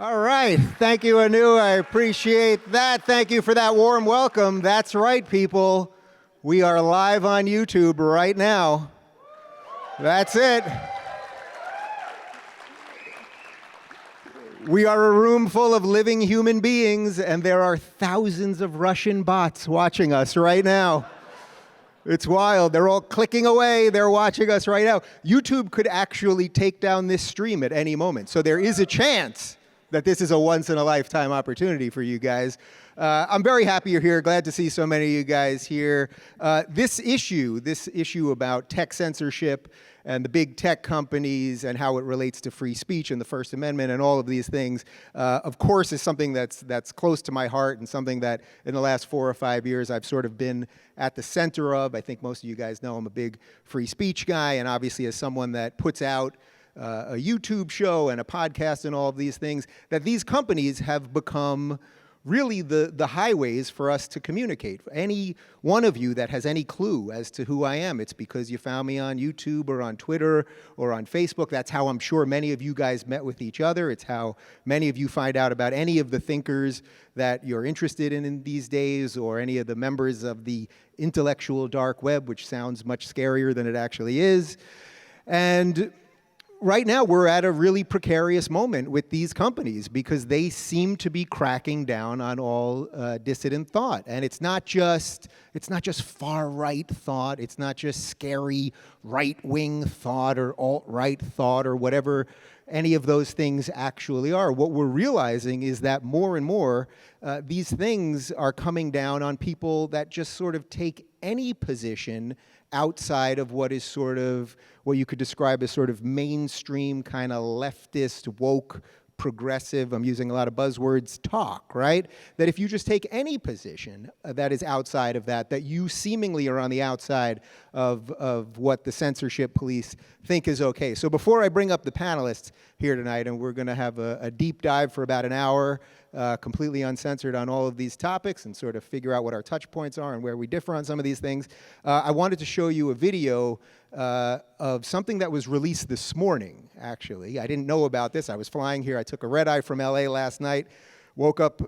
All right. Thank you, Anu. I appreciate that. Thank you for that warm welcome. That's right, people. We are live on YouTube right now. That's it. We are a room full of living human beings, and there are thousands of Russian bots watching us right now. It's wild. They're all clicking away. They're watching us right now. YouTube could actually take down this stream at any moment. So there is a chance that this is a once-in-a-lifetime opportunity for you guys. I'm very happy you're here. Glad to see so many of you guys here. This issue about tech censorship and the big tech companies and how it relates to free speech and the First Amendment and all of these things, of course, is something that's close to my heart and something that in the last 4 or 5 years I've sort of been at the center of. I think most of you guys know I'm a big free speech guy, and obviously as someone that puts out a YouTube show and a podcast and all of these things, that these companies have become really the highways for us to communicate. Any one of you that has any clue as to who I am, it's because you found me on YouTube or on Twitter or on Facebook. That's how I'm sure many of you guys met with each other. It's how many of you find out about any of the thinkers that you're interested in these days, or any of the members of the intellectual dark web, which sounds much scarier than it actually is. And right now, we're at a really precarious moment with these companies because they seem to be cracking down on all dissident thought. And it's not just far-right thought. It's not just scary right-wing thought or alt-right thought or whatever any of those things actually are. What we're realizing is that more and more, these things are coming down on people that just sort of take any position outside of what is sort of what you could describe as sort of mainstream kind of leftist, woke, progressive, I'm using a lot of buzzwords, talk, right? That if you just take any position that is outside of that, that you seemingly are on the outside of what the censorship police think is okay. So before I bring up the panelists here tonight, and we're gonna have a deep dive for about an hour, completely uncensored on all of these topics and sort of figure out what our touch points are and where we differ on some of these things, I wanted to show you a video of something that was released this morning, actually. I didn't know about this. I was flying here. I took a red-eye from LA last night, woke up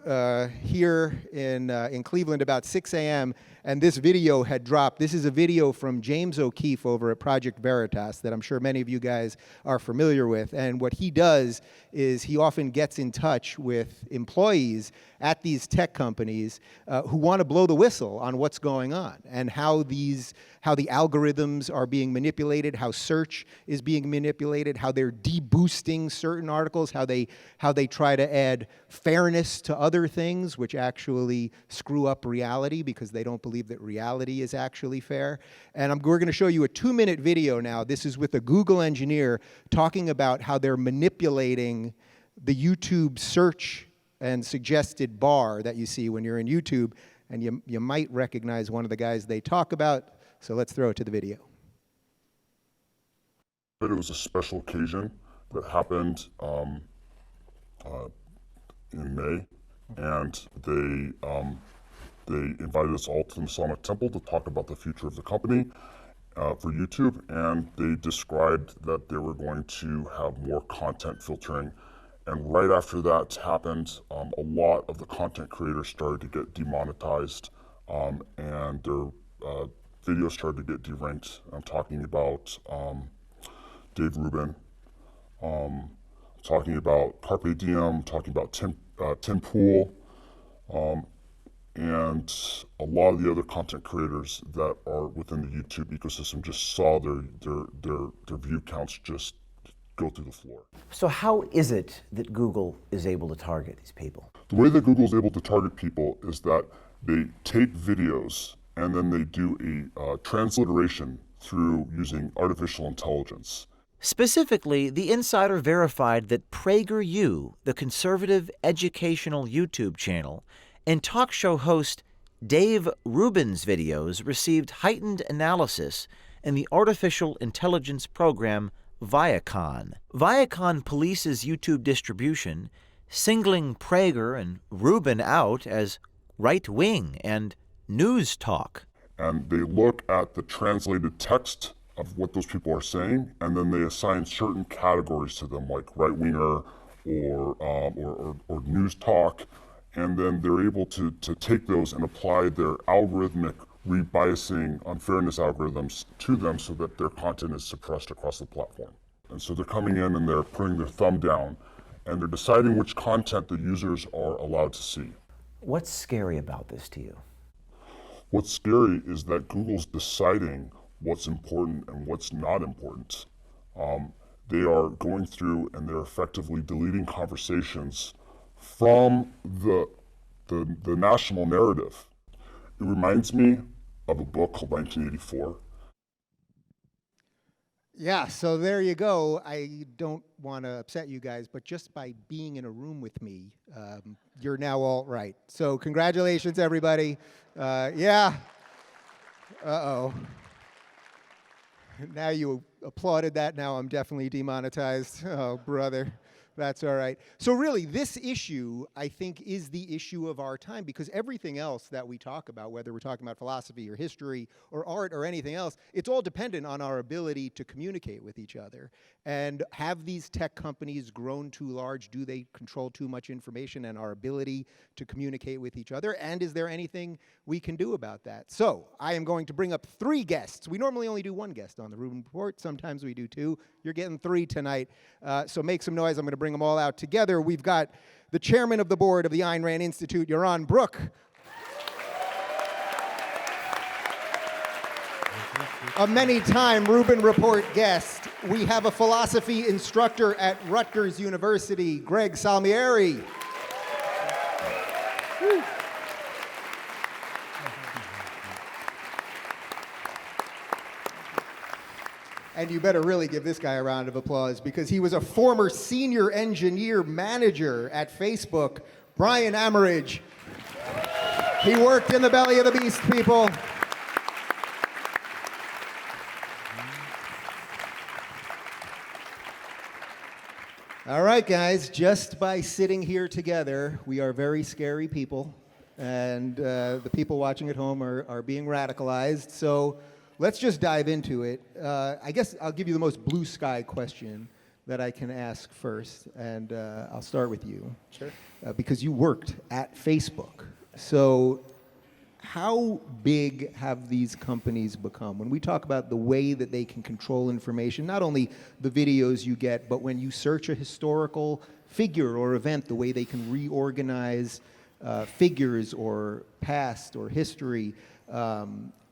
here in Cleveland about 6 a.m., and this video had dropped. This is a video from James O'Keefe over at Project Veritas that I'm sure many of you guys are familiar with. And what he does is he often gets in touch with employees at these tech companies who want to blow the whistle on what's going on and how the algorithms are being manipulated, how search is being manipulated, how they're deboosting certain articles, how they try to add fairness to other things, which actually screw up reality because they don't believe that reality is actually fair. And we're going to show you a 2-minute video now. This is with a Google engineer talking about how they're manipulating the YouTube search and suggested bar that you see when you're in YouTube, and you might recognize one of the guys they talk about. So let's throw it to the video. It was a special occasion that happened in May, and they invited us all to the Masonic Temple to talk about the future of the company for YouTube, and they described that they were going to have more content filtering. And right after that happened, a lot of the content creators started to get demonetized, and their videos started to get deranked. I'm talking about Dave Rubin, talking about Carpe Diem, talking about Tim Pool, and a lot of the other content creators that are within the YouTube ecosystem just saw their view counts just go through the floor. So how is it that Google is able to target these people? The way that Google is able to target people is that they take videos and then they do a transliteration through using artificial intelligence. Specifically, the insider verified that PragerU, the conservative educational YouTube channel, and talk show host Dave Rubin's videos received heightened analysis in the artificial intelligence program Viacom. Viacom polices YouTube distribution, singling Prager and Rubin out as right-wing and news talk. And they look at the translated text of what those people are saying, and then they assign certain categories to them, like right-winger or news talk, and then they're able to take those and apply their algorithmic rebiasing unfairness algorithms to them so that their content is suppressed across the platform. And so they're coming in and they're putting their thumb down and they're deciding which content the users are allowed to see. What's scary about this to you? What's scary is that Google's deciding what's important and what's not important. They are going through and they're effectively deleting conversations from the national narrative. It reminds me of a book called 1984. Yeah, so there you go. I don't want to upset you guys, but just by being in a room with me, you're now alt-right. So congratulations, everybody. Yeah. Uh-oh. Now you applauded that. Now I'm definitely demonetized. Oh, brother. That's all right. So really, this issue, I think, is the issue of our time, because everything else that we talk about, whether we're talking about philosophy or history or art or anything else, it's all dependent on our ability to communicate with each other. And have these tech companies grown too large? Do they control too much information and our ability to communicate with each other? And is there anything we can do about that? So I am going to bring up 3 guests. We normally only do 1 guest on the Rubin Report. Sometimes we do 2. You're getting 3 tonight. So make some noise. I'm going to bring them all out together. We've got the chairman of the board of the Ayn Rand Institute, Yaron Brook. A many-time Rubin Report guest. We have a philosophy instructor at Rutgers University, Greg Salmieri. Woo. And you better really give this guy a round of applause, because he was a former senior engineer manager at Facebook, Brian Amerige. He worked in the belly of the beast, people. All right, guys, just by sitting here together, we are very scary people, and the people watching at home are being radicalized. So let's just dive into it. I guess I'll give you the most blue sky question that I can ask first, and I'll start with you. Sure. Because you worked at Facebook. So how big have these companies become? When we talk about the way that they can control information, not only the videos you get, but when you search a historical figure or event, the way they can reorganize figures or past or history,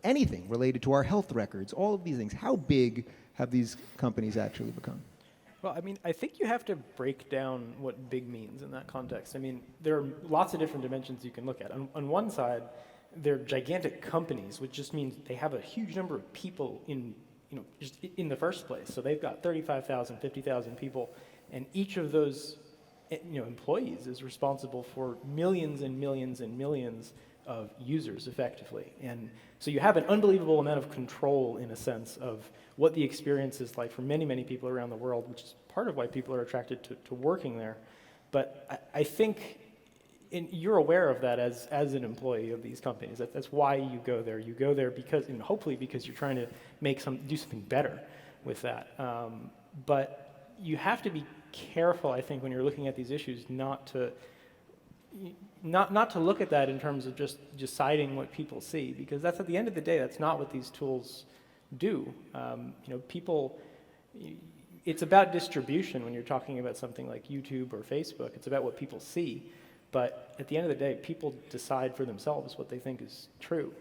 anything related to our health records, all of these things. How big have these companies actually become? Well, I mean, I think you have to break down what big means in that context. I mean, there are lots of different dimensions you can look at. On one side, they're gigantic companies, which just means they have a huge number of people in, just in the first place. So they've got 35,000, 50,000 people, and each of those, employees is responsible for millions and millions and millions of users effectively. And so you have an unbelievable amount of control, in a sense, of what the experience is like for many, many people around the world, which is part of why people are attracted to working there. But I think you're aware of that as an employee of these companies. That's why you go there. You go there because, and hopefully because you're trying to do something better with that. But you have to be careful, I think, when you're looking at these issues, not to look at that in terms of just deciding what people see, because that's, at the end of the day, that's not what these tools do. People, it's about distribution when you're talking about something like YouTube or Facebook. It's about what people see. But at the end of the day, people decide for themselves what they think is true.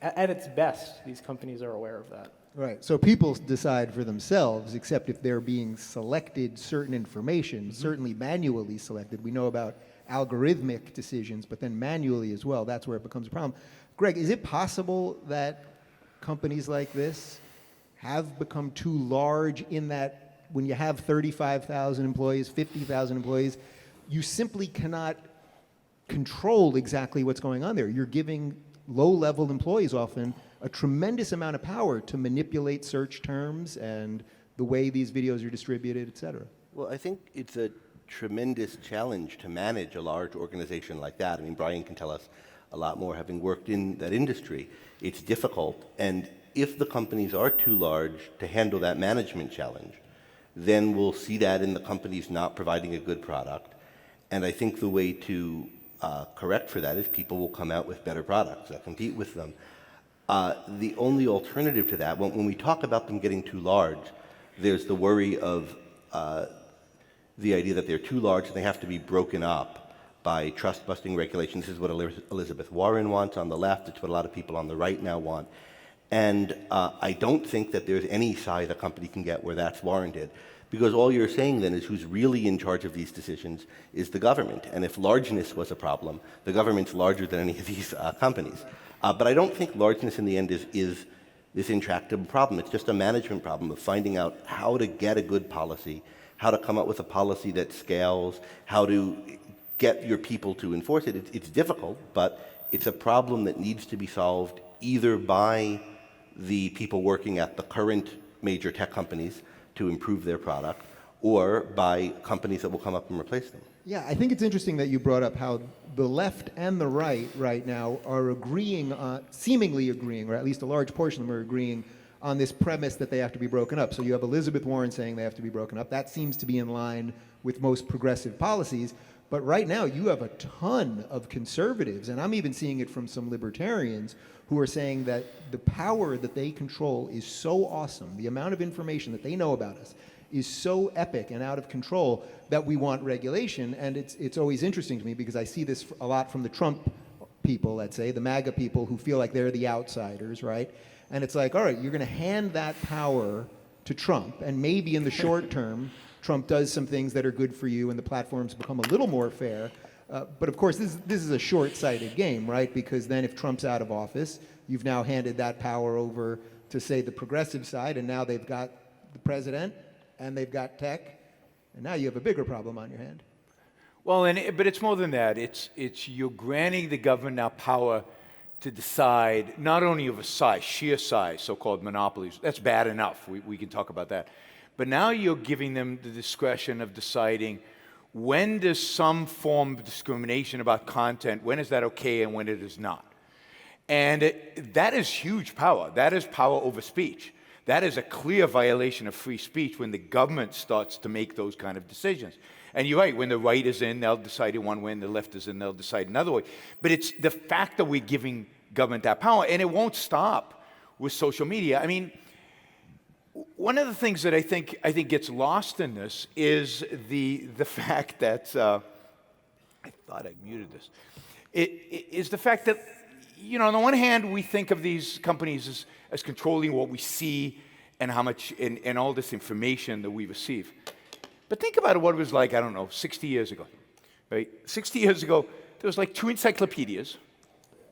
At its best, these companies are aware of that. Right. So people decide for themselves, except if they're being selected certain information, certainly manually selected. We know about algorithmic decisions, but then manually as well. That's where it becomes a problem. Greg, is it possible that companies like this have become too large in that when you have 35,000 employees, 50,000 employees, you simply cannot control exactly what's going on there? You're giving low-level employees often a tremendous amount of power to manipulate search terms and the way these videos are distributed, et cetera. Well, I think it's a tremendous challenge to manage a large organization like that. I mean, Brian can tell us a lot more, having worked in that industry. It's difficult, and if the companies are too large to handle that management challenge, then we'll see that in the companies not providing a good product. And I think the way to correct for that is people will come out with better products that compete with them. The only alternative to that, when we talk about them getting too large, there's the worry of the idea that they're too large and they have to be broken up by trust-busting regulations. This is what Elizabeth Warren wants on the left. It's what a lot of people on the right now want. And I don't think that there's any size a company can get where that's warranted, because all you're saying then is who's really in charge of these decisions is the government. And if largeness was a problem, the government's larger than any of these companies. But I don't think largeness in the end is this intractable problem. It's just a management problem of finding out how to get a good policy, how to come up with a policy that scales, how to get your people to enforce it. It's difficult, but it's a problem that needs to be solved either by the people working at the current major tech companies to improve their product, or by companies that will come up and replace them. Yeah, I think it's interesting that you brought up how the left and the right now are agreeing, seemingly agreeing, or at least a large portion of them are agreeing on this premise that they have to be broken up. So you have Elizabeth Warren saying they have to be broken up. That seems to be in line with most progressive policies. But right now you have a ton of conservatives, and I'm even seeing it from some libertarians, who are saying that the power that they control is so awesome, the amount of information that they know about us is so epic and out of control that we want regulation. And it's always interesting to me because I see this a lot from the Trump people, let's say, the MAGA people who feel like they're the outsiders, right? And it's like, all right, you're going to hand that power to Trump, and maybe in the short term, Trump does some things that are good for you and the platforms become a little more fair. But of course, this is a short-sighted game, right? Because then if Trump's out of office, you've now handed that power over to, say, the progressive side, and now they've got the president and they've got tech, and now you have a bigger problem on your hand. Well, but it's more than that. It's you're granting the government now power to decide not only of a size, sheer size, so-called monopolies. That's bad enough. We can talk about that. But now you're giving them the discretion of deciding when does some form of discrimination about content, when is that okay and when it is not. And that is huge power. That is power over speech. That is a clear violation of free speech when the government starts to make those kind of decisions. And you're right, when the right is in, they'll decide in one way, and the left is in, they'll decide another way. But it's the fact that we're giving government that power, and it won't stop with social media. I mean, one of the things that I think gets lost in this is the fact that I thought I muted this. It is the fact that, you know, on the one hand, we think of these companies as controlling what we see and how much and all this information that we receive. But think about what it was like, I don't know, 60 years ago, right? 60 years ago, there was like 2 encyclopedias.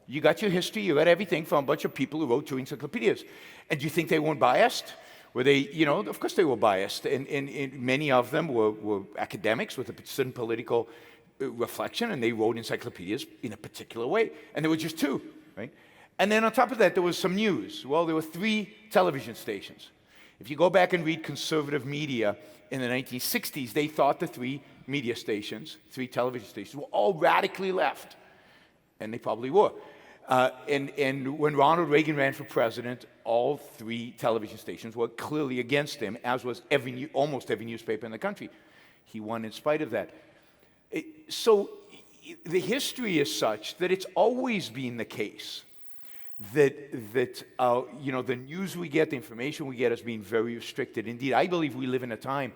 You got your history, you got everything from a bunch of people who wrote 2 encyclopedias. And do you think they weren't biased? Were they, you know, of course they were biased. And many of them were academics with a certain political reflection, and they wrote encyclopedias in a particular way. And there were just 2, right? And then on top of that, there was some news. Well, there were 3 television stations. If you go back and read conservative media in the 1960s, they thought the 3 media stations, 3 television stations, were all radically left. And they probably were. And when Ronald Reagan ran for president, all 3 television stations were clearly against him, as was almost every newspaper in the country. He won in spite of that. So the history is such that it's always been the case that you know, the news we get, the information we get has been very restricted. Indeed, I believe we live in a time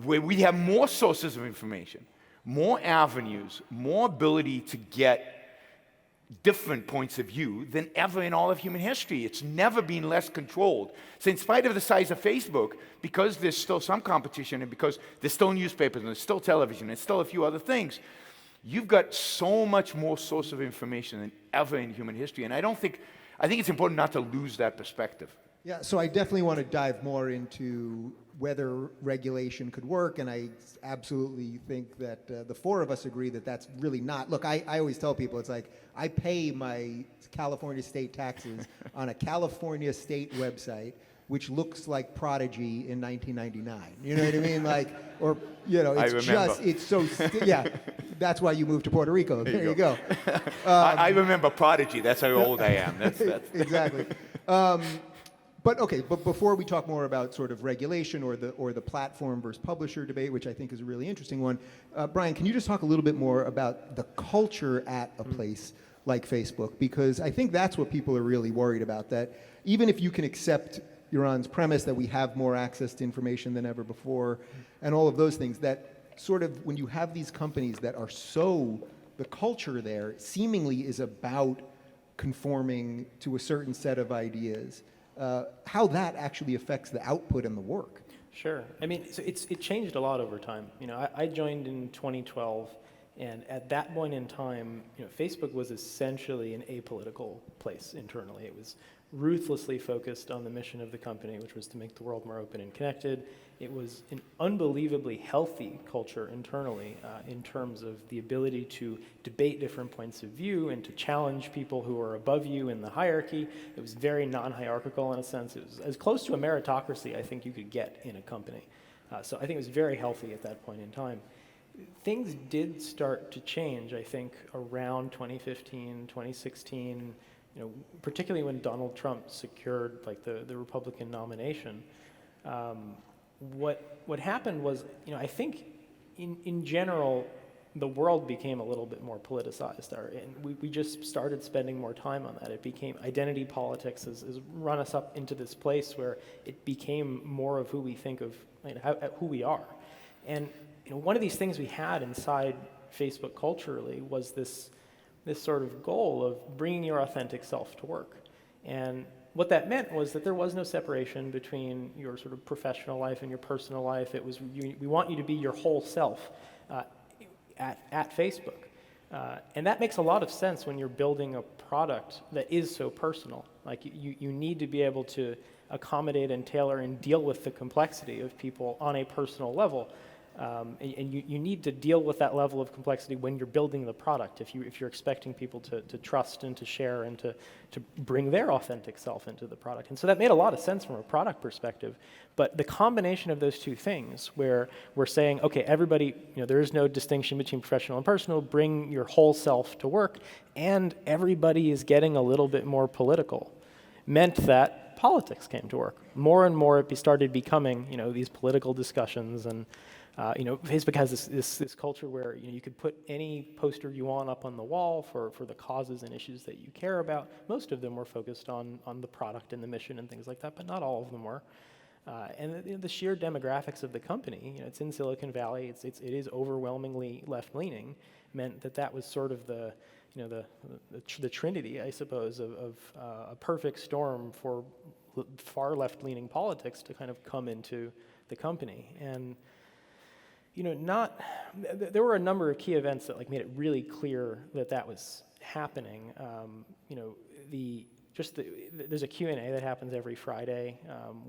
where we have more sources of information, more avenues, more ability to get different points of view than ever in all of human history. It's never been less controlled. So in spite of the size of Facebook, because there's still some competition and because there's still newspapers and there's still television and still a few other things, you've got so much more source of information than ever in human history. And I think it's important not to lose that perspective. Yeah, so I definitely want to dive more into whether regulation could work, and I absolutely think that the 4 of us agree that that's really not. Look, I always tell people, it's like, I pay my California state taxes on a California state website, which looks like Prodigy in 1999. You know what I mean? Like, or, you know, it's so, yeah, that's why you moved to Puerto Rico. There you go. I remember Prodigy. That's how old I am. That's exactly. But okay, but before we talk more about sort of regulation or the platform versus publisher debate, which I think is a really interesting one, Brian, can you just talk a little bit more about the culture at a place like Facebook? Because I think that's what people are really worried about, that even if you can accept Yaron's premise that we have more access to information than ever before and all of those things, that sort of when you have these companies that are so, the culture there seemingly is about conforming to a certain set of ideas, how that actually affects the output and the work. Sure. I mean, so it changed a lot over time. You know, I joined in 2012, and at that point in time, you know, Facebook was essentially an apolitical place internally. It was ruthlessly focused on the mission of the company, which was to make the world more open and connected. It was an unbelievably healthy culture internally in terms of the ability to debate different points of view and to challenge people who are above you in the hierarchy. It was very non-hierarchical in a sense. It was as close to a meritocracy I think you could get in a company. So I think it was very healthy at that point in time. Things did start to change, I think, around 2015, 2016, you know, particularly when Donald Trump secured like the Republican nomination. What happened was, you know, I think in general, the world became a little bit more politicized, and we just started spending more time on that. It became, identity politics has run us up into this place where it became more of who we think of, you know, who we are. And you know, one of these things we had inside Facebook culturally was this sort of goal of bringing your authentic self to work. And what that meant was that there was no separation between your sort of professional life and your personal life. It was, we want you to be your whole self at Facebook. And that makes a lot of sense when you're building a product that is so personal. Like you need to be able to accommodate and tailor and deal with the complexity of people on a personal level. And you need to deal with that level of complexity when you're building the product, if you're expecting people to trust and to share and to bring their authentic self into the product. And so that made a lot of sense from a product perspective. But the combination of those two things, where we're saying, okay, everybody, you know, there is no distinction between professional and personal, bring your whole self to work, and everybody is getting a little bit more political, meant that politics came to work. More and more it started becoming, you know, these political discussions. And you know, Facebook has this culture where, you know, you could put any poster you want up on the wall for the causes and issues that you care about. Most of them were focused on the product and the mission and things like that, but not all of them were. And the sheer demographics of the company, you know, it's in Silicon Valley, it is overwhelmingly left-leaning, meant that was sort of the, you know, the trinity, I suppose, of a perfect storm for far left-leaning politics to kind of come into the company. And you know, there were a number of key events that like made it really clear that was happening. You know, there's a Q&A that happens every Friday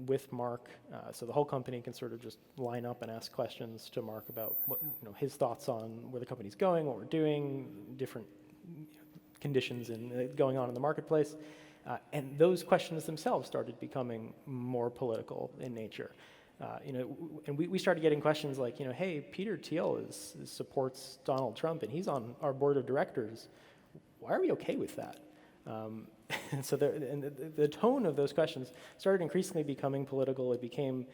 with Mark, so the whole company can sort of just line up and ask questions to Mark about what, you know, his thoughts on where the company's going, what we're doing, different conditions going on in the marketplace. And those questions themselves started becoming more political in nature. You know, and we started getting questions like, you know, hey, Peter Thiel supports Donald Trump, and he's on our board of directors. Why are we okay with that? And so the tone of those questions started increasingly becoming political. It became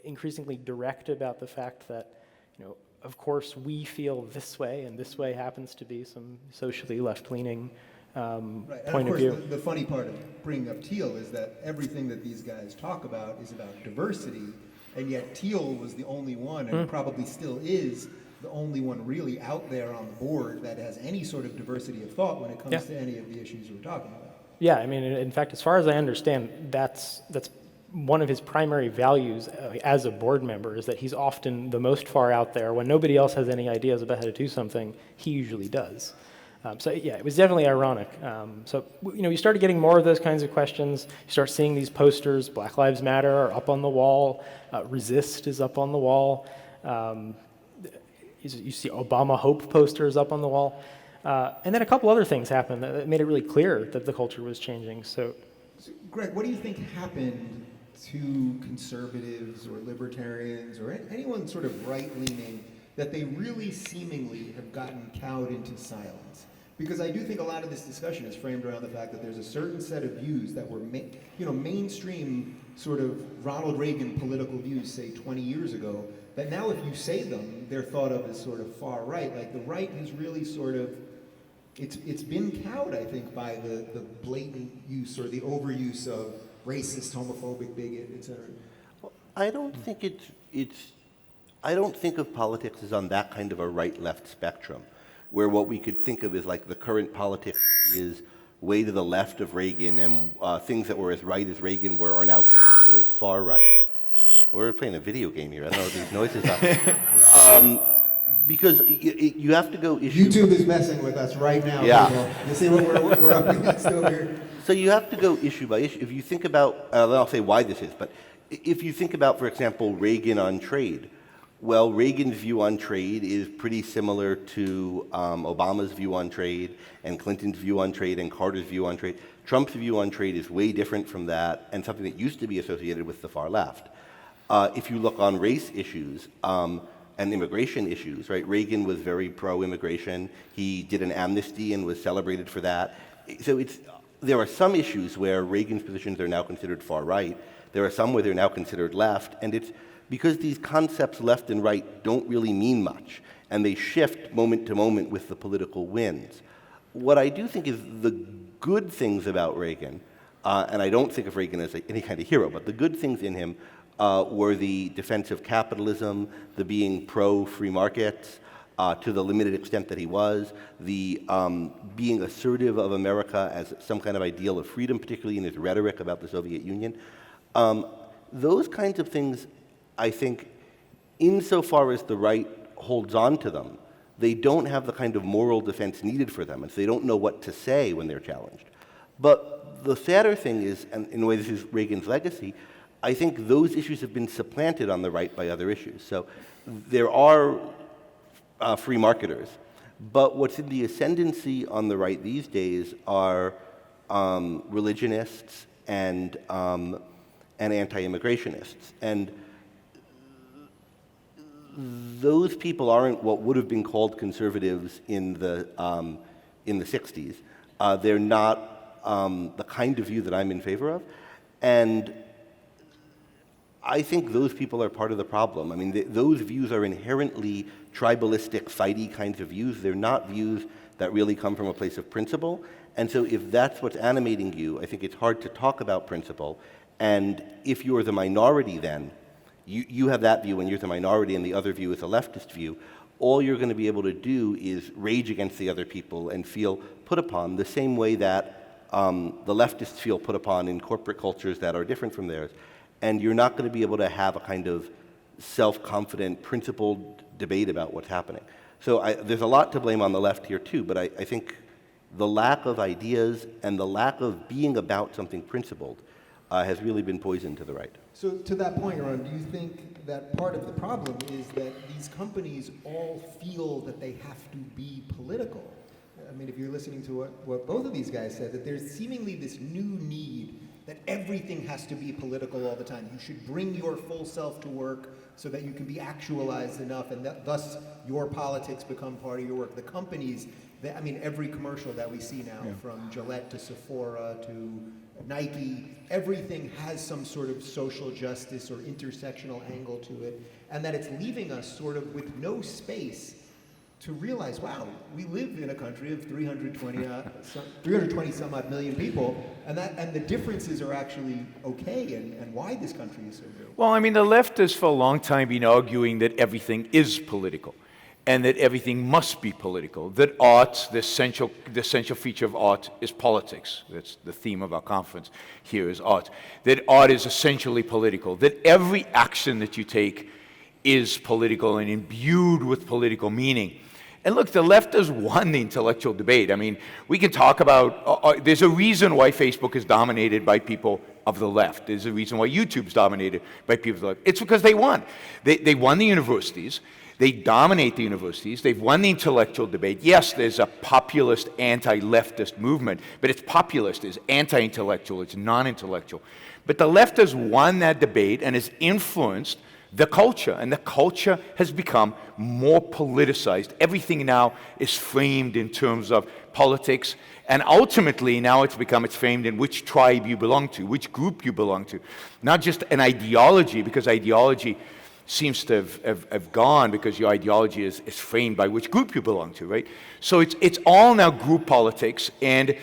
increasingly direct about the fact that, you know, of course we feel this way, and this way happens to be some socially left-leaning point of view. The funny part of bringing up Thiel is that everything that these guys talk about is about diversity. And yet Thiel was the only one, and probably still is, the only one really out there on the board that has any sort of diversity of thought when it comes to any of the issues we're talking about. Yeah, I mean, in fact, as far as I understand, that's one of his primary values as a board member, is that he's often the most far out there. When nobody else has any ideas about how to do something, he usually does. So yeah, it was definitely ironic. So, you know, you started getting more of those kinds of questions. You start seeing these posters, Black Lives Matter are up on the wall, Resist is up on the wall. You see Obama Hope posters up on the wall. And then a couple other things happened that made it really clear that the culture was changing. So Greg, what do you think happened to conservatives or libertarians or anyone sort of right-leaning that they really seemingly have gotten cowed into silence? Because I do think a lot of this discussion is framed around the fact that there's a certain set of views that were, mainstream sort of Ronald Reagan political views, say 20 years ago, that now if you say them, they're thought of as sort of far right. Like the right has really sort of, it's been cowed, I think, by the blatant use or the overuse of racist, homophobic, bigot, etc. Well, I don't think I don't think of politics as on that kind of a right-left spectrum, where what we could think of is like the current politics is way to the left of Reagan, and things that were as right as Reagan were are now considered as far right. We're playing a video game here. I don't know what these noises are. Because you have to go issue. YouTube is messing with us right now. Yeah. People. You see what we're up against over here? So you have to go issue by issue. If you think about, then I'll say why this is, but if you think about, for example, Reagan on trade, well, Reagan's view on trade is pretty similar to Obama's view on trade, and Clinton's view on trade, and Carter's view on trade. Trump's view on trade is way different from that, and something that used to be associated with the far left. If you look on race issues and immigration issues, right? Reagan was very pro-immigration. He did an amnesty and was celebrated for that. So there are some issues where Reagan's positions are now considered far right. There are some where they're now considered left, and it's because these concepts left and right don't really mean much, and they shift moment to moment with the political winds. What I do think is the good things about Reagan, and I don't think of Reagan as any kind of hero, but the good things in him were the defense of capitalism, the being pro-free markets, to the limited extent that he was, the being assertive of America as some kind of ideal of freedom, particularly in his rhetoric about the Soviet Union. Those kinds of things, I think, insofar as the right holds on to them, they don't have the kind of moral defense needed for them, and so they don't know what to say when they're challenged. But the sadder thing is, and in a way this is Reagan's legacy, I think those issues have been supplanted on the right by other issues. So there are free marketers, but what's in the ascendancy on the right these days are religionists and anti-immigrationists. And those people aren't what would have been called conservatives in the 60s. They're not the kind of view that I'm in favor of. And I think those people are part of the problem. I mean, those views are inherently tribalistic, fighty kinds of views. They're not views that really come from a place of principle. And so if that's what's animating you, I think it's hard to talk about principle. And if you're the minority then, you have that view and you're the minority and the other view is a leftist view, all you're going to be able to do is rage against the other people and feel put upon the same way that the leftists feel put upon in corporate cultures that are different from theirs. And you're not going to be able to have a kind of self-confident, principled debate about what's happening. So there's a lot to blame on the left here too, but I think the lack of ideas and the lack of being about something principled has really been poison to the right. So to that point, Yaron, do you think that part of the problem is that these companies all feel that they have to be political? I mean, if you're listening to what both of these guys said, that there's seemingly this new need that everything has to be political all the time. You should bring your full self to work so that you can be actualized enough, and thus your politics become part of your work. The companies, I mean, every commercial that we see now, from Gillette to Sephora to Nike, everything has some sort of social justice or intersectional angle to it, and that it's leaving us sort of with no space to realize, wow, we live in a country of 320 some odd million people, and the differences are actually okay, and why this country is so good. Well, I mean, the left has for a long time been arguing that everything is political, and that everything must be political, that art, the essential feature of art is politics. That's the theme of our conference here is art. That art is essentially political, that every action that you take is political and imbued with political meaning. And look, the left has won the intellectual debate. I mean, we can talk about, there's a reason why Facebook is dominated by people of the left. There's a reason why YouTube's dominated by people of the left. It's because they won. They won the universities. They dominate the universities. They've won the intellectual debate. Yes, there's a populist, anti-leftist movement, but it's populist, it's anti-intellectual, it's non-intellectual. But the left has won that debate and has influenced the culture, and the culture has become more politicized. Everything now is framed in terms of politics, and ultimately now it's framed in which tribe you belong to, which group you belong to. Not just an ideology, because ideology seems to have gone because your ideology is framed by which group you belong to, right? So it's all now group politics, and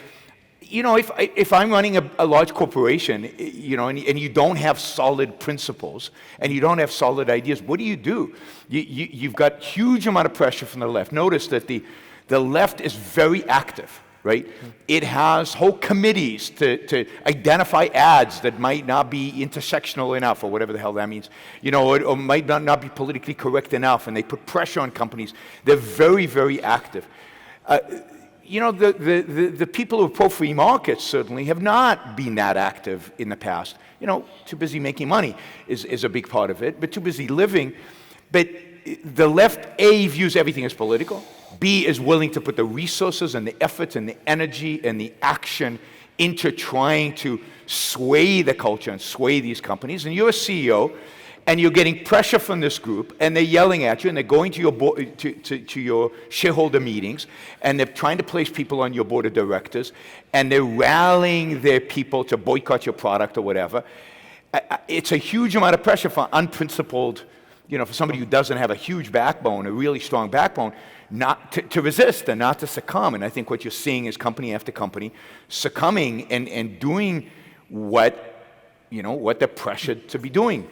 if I'm running a large corporation, and you don't have solid principles and you don't have solid ideas, what do? You've got huge amount of pressure from the left. Notice that the left is very active, right? It has whole committees to identify ads that might not be intersectional enough, or whatever the hell that means, or might not be politically correct enough, and they put pressure on companies. They're very, very active. The people who are pro-free markets certainly have not been that active in the past. Too busy making money is a big part of it, but too busy living. But the left, A, views everything as political, B, is willing to put the resources and the effort and the energy and the action into trying to sway the culture and sway these companies. And you're a CEO, and you're getting pressure from this group, and they're yelling at you, and they're going to your to your shareholder meetings, and they're trying to place people on your board of directors, and they're rallying their people to boycott your product or whatever. It's a huge amount of pressure for unprincipled, for somebody who doesn't have a huge backbone, a really strong backbone, not to resist and not to succumb. And I think what you're seeing is company after company succumbing and doing what they're pressured to be doing.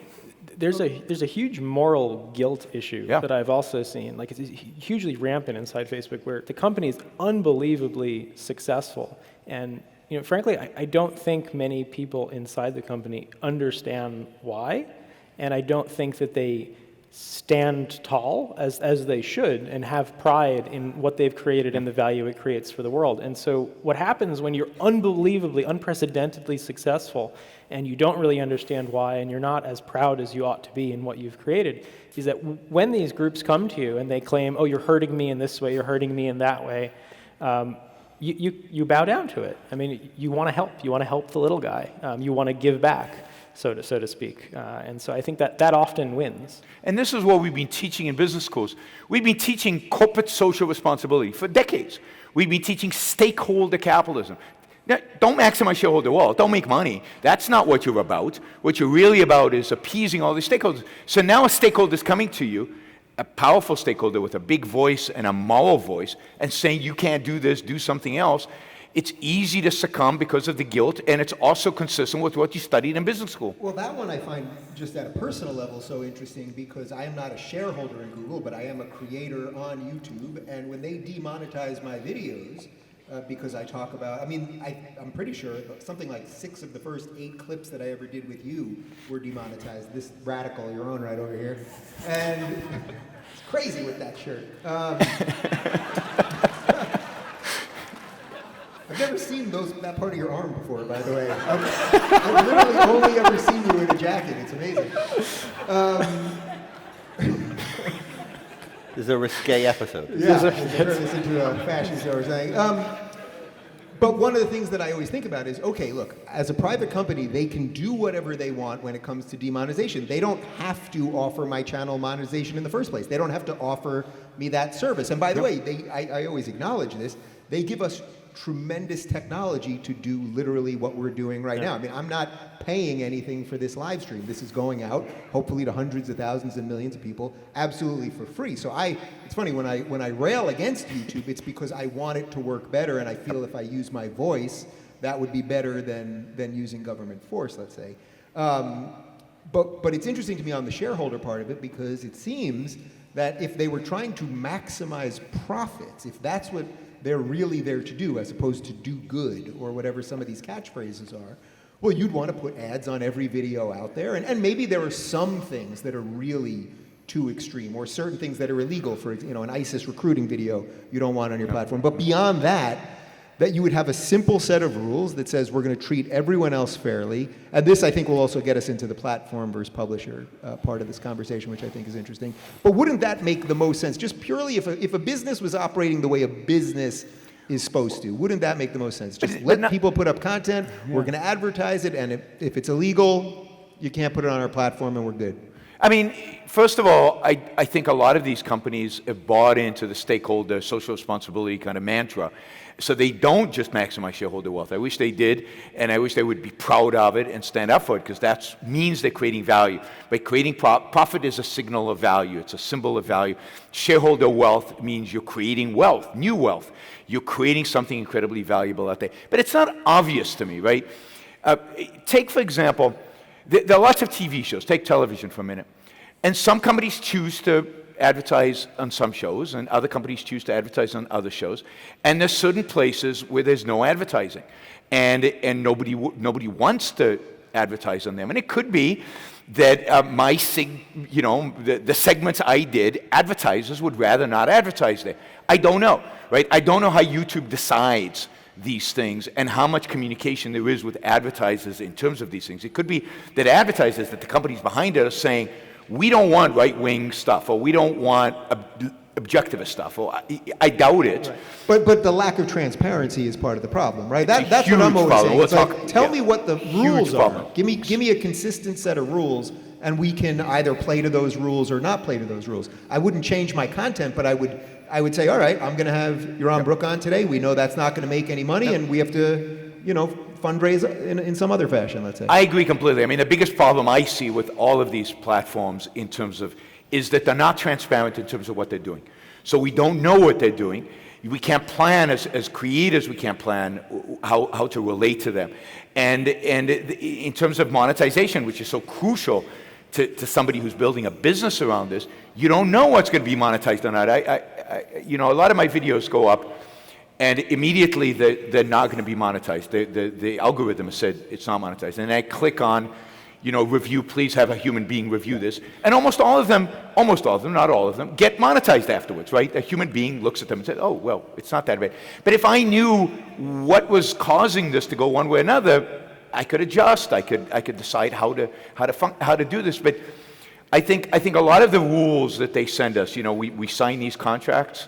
There's a huge moral guilt issue that I've also seen. Like, it's hugely rampant inside Facebook, where the company is unbelievably successful, and frankly, I don't think many people inside the company understand why, and I don't think that they stand tall as they should and have pride in what they've created and the value it creates for the world. And so what happens when you're unbelievably, unprecedentedly successful and you don't really understand why, and you're not as proud as you ought to be in what you've created, is that when these groups come to you and they claim, oh, you're hurting me in this way, you're hurting me in that way, you bow down to it. I mean, you want to help. You want to help the little guy. You want to give back, so to speak. And so I think that often wins. And this is what we've been teaching in business schools. We've been teaching corporate social responsibility for decades. We've been teaching stakeholder capitalism. Now, don't maximize shareholder wealth. Don't make money. That's not what you're about. What you're really about is appeasing all these stakeholders. So now a stakeholder is coming to you, a powerful stakeholder with a big voice and a moral voice, and saying you can't do this, do something else. It's easy to succumb because of the guilt, and it's also consistent with what you studied in business school. Well, that one I find just at a personal level so interesting, because I am not a shareholder in Google, but I am a creator on YouTube, and when they demonetize my videos, because I talk about, I'm pretty sure something like 6 of the first 8 clips that I ever did with you were demonetized. This Radical, your own right over here. And it's crazy with that shirt. I've never seen that part of your arm before, by the way. I've literally only ever seen you in a jacket. It's amazing. This is a risque episode. Yeah, turn this into a fashion show or something. But one of the things that I always think about is, okay, look, as a private company, they can do whatever they want when it comes to demonetization. They don't have to offer my channel monetization in the first place. They don't have to offer me that service. And by the way, I always acknowledge this, they give us tremendous technology to do literally what we're doing right now. I mean, I'm not paying anything for this live stream. This is going out, hopefully, to hundreds of thousands and millions of people, absolutely for free. So it's funny, when I rail against YouTube, it's because I want it to work better, and I feel if I use my voice, that would be better than using government force, let's say. But it's interesting to me on the shareholder part of it, because it seems that if they were trying to maximize profits, if that's what they're really there to do, as opposed to do good, or whatever some of these catchphrases are, well, you'd want to put ads on every video out there, and maybe there are some things that are really too extreme, or certain things that are illegal. For an ISIS recruiting video you don't want on your platform. But beyond that you would have a simple set of rules that says we're going to treat everyone else fairly. And this, I think, will also get us into the platform versus publisher part of this conversation, which I think is interesting. But wouldn't that make the most sense? Just purely if a business was operating the way a business is supposed to, wouldn't that make the most sense? Just let people put up content, we're going to advertise it, and if it's illegal, you can't put it on our platform, and we're good. I mean, first of all, I think a lot of these companies have bought into the stakeholder social responsibility kind of mantra. So they don't just maximize shareholder wealth. I wish they did, and I wish they would be proud of it and stand up for it, because that means they're creating value. By creating profit is a signal of value. It's a symbol of value. Shareholder wealth means you're creating wealth, new wealth. You're creating something incredibly valuable out there. But it's not obvious to me, right? Take, for example, there are lots of TV shows. Take television for a minute. And some companies choose to advertise on some shows, and other companies choose to advertise on other shows. And there's certain places where there's no advertising, and nobody wants to advertise on them. And it could be that the segments I did, advertisers would rather not advertise there. I don't know, right? I don't know how YouTube decides these things and how much communication there is with advertisers in terms of these things. It could be that advertisers, that the companies behind it are saying, we don't want right-wing stuff, or we don't want objectivist stuff, or I doubt it. Right. But the lack of transparency is part of the problem, right? That's huge what I'm always problem. saying. It's like, tell me what the rules problem. are. Give me a consistent set of rules, and we can either play to those rules or not play to those rules. I wouldn't change my content, but I would say, all right, I'm going to have Yaron Brook on today. We know that's not going to make any money, and we have to, fundraise in some other fashion, let's say. I agree completely. I mean, the biggest problem I see with all of these platforms in terms of, is that they're not transparent in terms of what they're doing. So we don't know what they're doing. We can't plan, as creators, we can't plan how to relate to them. And in terms of monetization, which is so crucial to somebody who's building a business around this, you don't know what's going to be monetized or not. A lot of my videos go up, and immediately they're not going to be monetized. The algorithm has said it's not monetized. And I click on, review, please have a human being review this. And almost all of them, not all of them, get monetized afterwards, right? A human being looks at them and says, oh, well, it's not that bad. But if I knew what was causing this to go one way or another, I could adjust. I could decide how to do this. But I think a lot of the rules that they send us, we sign these contracts,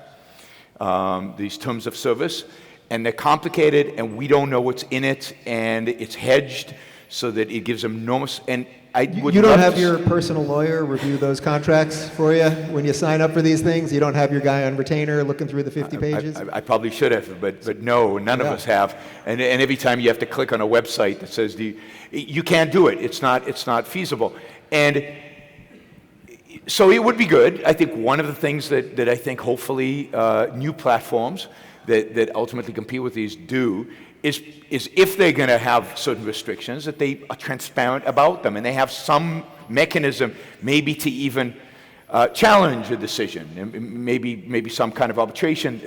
these terms of service, and they're complicated, and we don't know what's in it, and it's hedged so that it gives them enormous. And I would. You don't have your personal lawyer review those contracts for you when you sign up for these things? You don't have your guy on retainer looking through the 50 pages? I probably should have, but no, none of us have. And every time you have to click on a website that says you can't do it. It's not feasible. And so it would be good. I think one of the things that I think hopefully new platforms that ultimately compete with these do is if they're going to have certain restrictions, that they are transparent about them, and they have some mechanism maybe to even challenge a decision, maybe some kind of arbitration,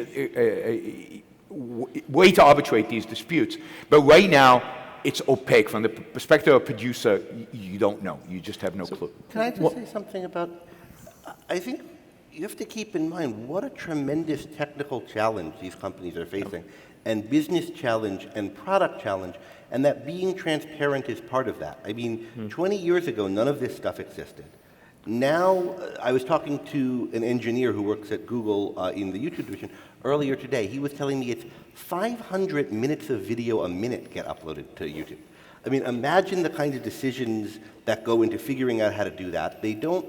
way to arbitrate these disputes. But right now, it's opaque. From the perspective of a producer, you don't know. You just have no clue. Can I just say something about, I think you have to keep in mind what a tremendous technical challenge these companies are facing, and business challenge and product challenge, and that being transparent is part of that. I mean, 20 years ago, none of this stuff existed. Now, I was talking to an engineer who works at Google in the YouTube division earlier today. He was telling me it's 500 minutes of video a minute get uploaded to YouTube. I mean, imagine the kinds of decisions that go into figuring out how to do that. They don't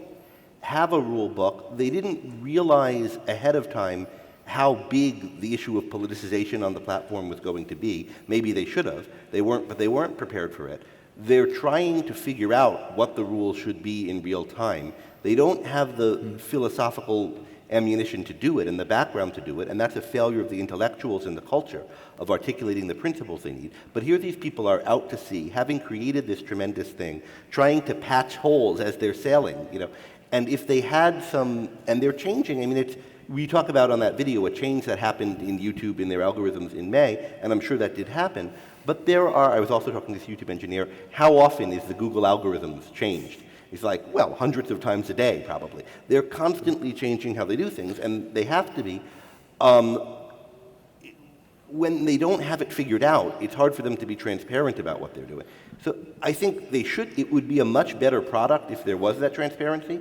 have a rule book. They didn't realize ahead of time how big the issue of politicization on the platform was going to be. Maybe they should have. But they weren't prepared for it. They're trying to figure out what the rules should be in real time. They don't have the philosophical ammunition to do it and the background to do it, and that's a failure of the intellectuals in the culture of articulating the principles they need. But here these people are out to sea, having created this tremendous thing, trying to patch holes as they're sailing, And if they had some, and they're changing, we talk about on that video a change that happened in YouTube in their algorithms in May, and I'm sure that did happen. But I was also talking to this YouTube engineer, how often is the Google algorithms changed? He's like, well, hundreds of times a day, probably. They're constantly changing how they do things, and they have to be. When they don't have it figured out, it's hard for them to be transparent about what they're doing. So I think it would be a much better product if there was that transparency,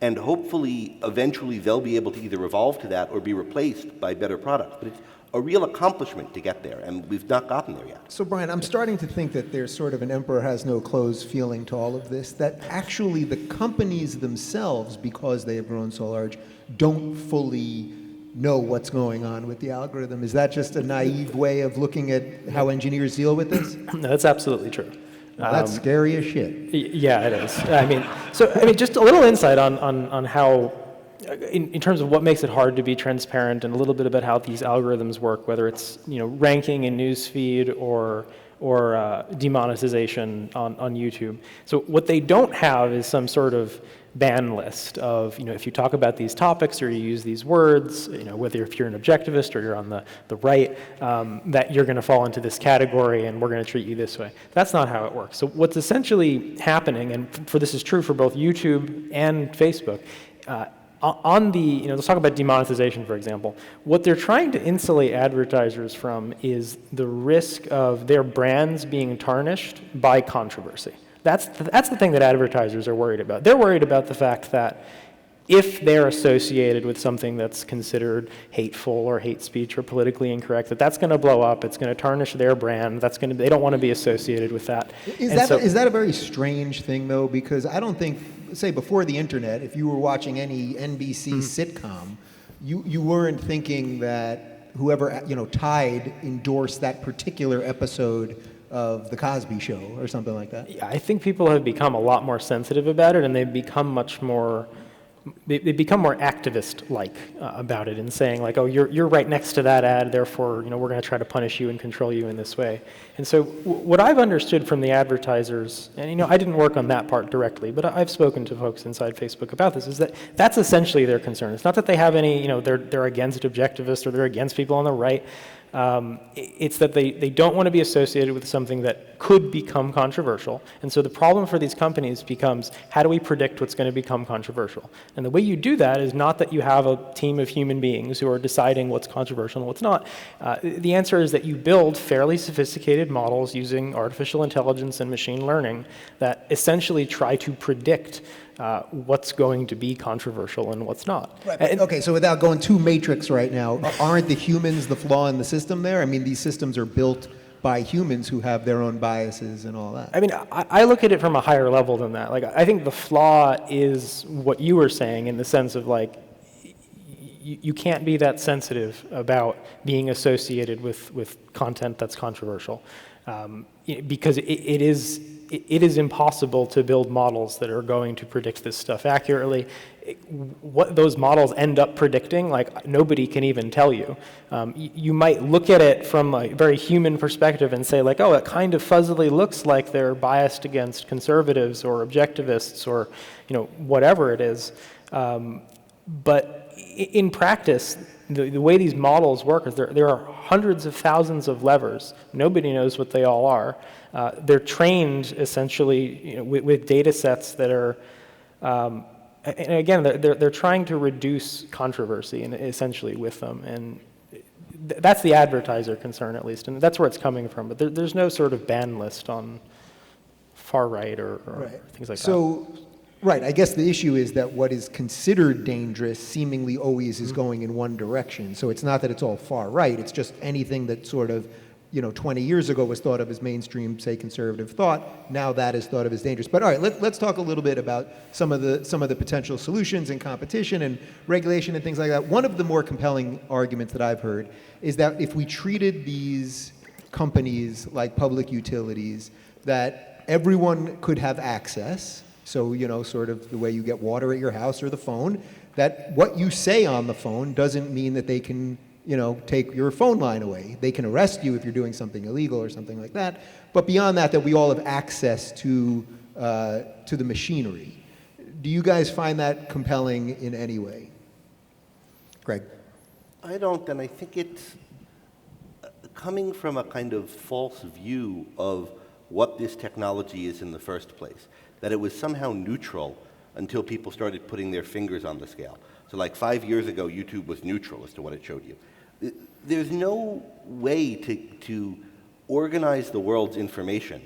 and hopefully, eventually, they'll be able to either evolve to that or be replaced by better products. But it's a real accomplishment to get there, and we've not gotten there yet. So, Brian, I'm starting to think that there's sort of an emperor has no clothes feeling to all of this, that actually the companies themselves, because they have grown so large, don't fully know what's going on with the algorithm. Is that just a naive way of looking at how engineers deal with this? No, that's absolutely true. Well, that's scary as shit. Yeah, it is. I mean, just a little insight on how, in terms of what makes it hard to be transparent, and a little bit about how these algorithms work, whether it's ranking in newsfeed or demonetization on YouTube. So what they don't have is some sort of ban list of, if you talk about these topics or you use these words, whether if you're an objectivist or you're on the right, that you're going to fall into this category and we're going to treat you this way. That's not how it works. So what's essentially happening, and this is true for both YouTube and Facebook, let's talk about demonetization, for example. What they're trying to insulate advertisers from is the risk of their brands being tarnished by controversy. That's the thing that advertisers are worried about. They're worried about the fact that if they're associated with something that's considered hateful or hate speech or politically incorrect, that's going to blow up. It's going to tarnish their brand. They don't want to be associated with that. Is that a very strange thing, though? Because I don't think, say, before the internet, if you were watching any NBC sitcom, you weren't thinking that whoever Tide endorsed that particular episode of The Cosby Show or something like that. Yeah, I think people have become a lot more sensitive about it, and they've become much more. They become more activist-like about it, and saying like, "Oh, you're right next to that ad, therefore, we're going to try to punish you and control you in this way." And so, what I've understood from the advertisers, and I didn't work on that part directly, but I've spoken to folks inside Facebook about this, is that that's essentially their concern. It's not that they have any, they're against objectivists or they're against people on the right. It's that they don't want to be associated with something that could become controversial. And so the problem for these companies becomes, how do we predict what's going to become controversial? And the way you do that is not that you have a team of human beings who are deciding what's controversial and what's not. The answer is that you build fairly sophisticated models using artificial intelligence and machine learning that essentially try to predict what's going to be controversial and what's not. Right. Okay, so without going too matrix right now, aren't the humans the flaw in the system there? I mean, these systems are built by humans who have their own biases and all that. I mean, I look at it from a higher level than that. Like, I think the flaw is what you were saying, in the sense of like, you can't be that sensitive about being associated with content that's controversial, because it is impossible to build models that are going to predict this stuff accurately. What those models end up predicting, like, nobody can even tell you. You might look at it from a very human perspective and say, like, oh, it kind of fuzzily looks like they're biased against conservatives or objectivists or, whatever it is. But in practice, the way these models work is there are hundreds of thousands of levers. Nobody knows what they all are. They're trained essentially with data sets that are, and again, they're trying to reduce controversy and essentially with them. And that's the advertiser concern, at least, and that's where it's coming from. But there's no sort of ban list on far right or things like that. Right, I guess the issue is that what is considered dangerous seemingly always is going in one direction. So it's not that it's all far right, it's just anything that sort of, 20 years ago was thought of as mainstream, say, conservative thought, now that is thought of as dangerous. But all right, let's talk a little bit about some of the potential solutions and competition and regulation and things like that. One of the more compelling arguments that I've heard is that if we treated these companies like public utilities, that everyone could have access. So, sort of the way you get water at your house or the phone, that what you say on the phone doesn't mean that they can, take your phone line away. They can arrest you if you're doing something illegal or something like that. But beyond that we all have access to the machinery. Do you guys find that compelling in any way? Greg? I don't, and I think it's coming from a kind of false view of what this technology is in the first place. That it was somehow neutral until people started putting their fingers on the scale. So like 5 years ago, YouTube was neutral as to what it showed you. There's no way to organize the world's information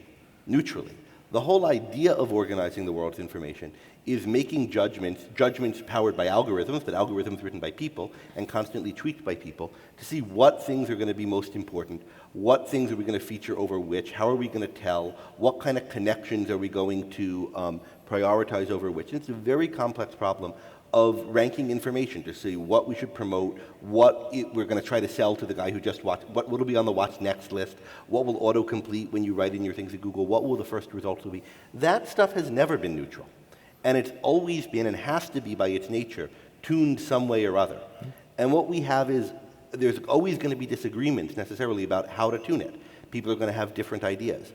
neutrally. The whole idea of organizing the world's information is making judgments powered by algorithms, but algorithms written by people and constantly tweaked by people to see what things are going to be most important, what things are we going to feature over which, how are we going to tell, what kind of connections are we going to prioritize over which. And it's a very complex problem of ranking information to see what we should promote, we're going to try to sell to the guy who just watched, what will be on the watch next list, what will autocomplete when you write in your things at Google, what will the first results be. That stuff has never been neutral. And it's always been, and has to be by its nature, tuned some way or other. And what we have is, there's always going to be disagreements necessarily about how to tune it. People are going to have different ideas.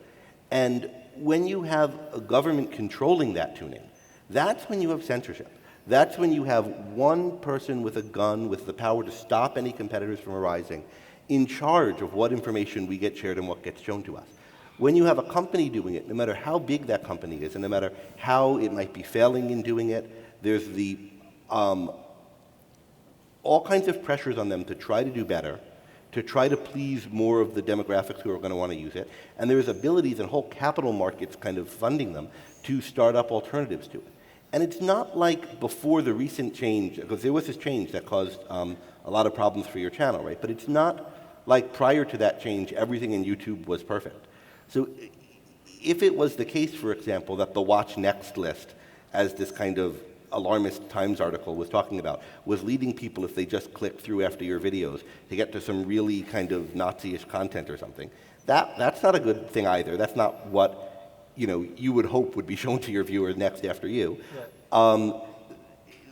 And when you have a government controlling that tuning, that's when you have censorship. That's when you have one person with a gun with the power to stop any competitors from arising in charge of what information we get shared and what gets shown to us. When you have a company doing it, no matter how big that company is and no matter how it might be failing in doing it, there's the all kinds of pressures on them to try to do better, to try to please more of the demographics who are going to want to use it, and there's abilities and whole capital markets kind of funding them to start up alternatives to it. And it's not like before the recent change, because there was this change that caused a lot of problems for your channel, right? But it's not like prior to that change, everything in YouTube was perfect. So if it was the case, for example, that the watch next list, as this kind of alarmist Times article was talking about, was leading people, if they just click through after your videos, to get to some really kind of Nazi-ish content or something, that's not a good thing either. That's not what you would hope would be shown to your viewers next after you. Yeah.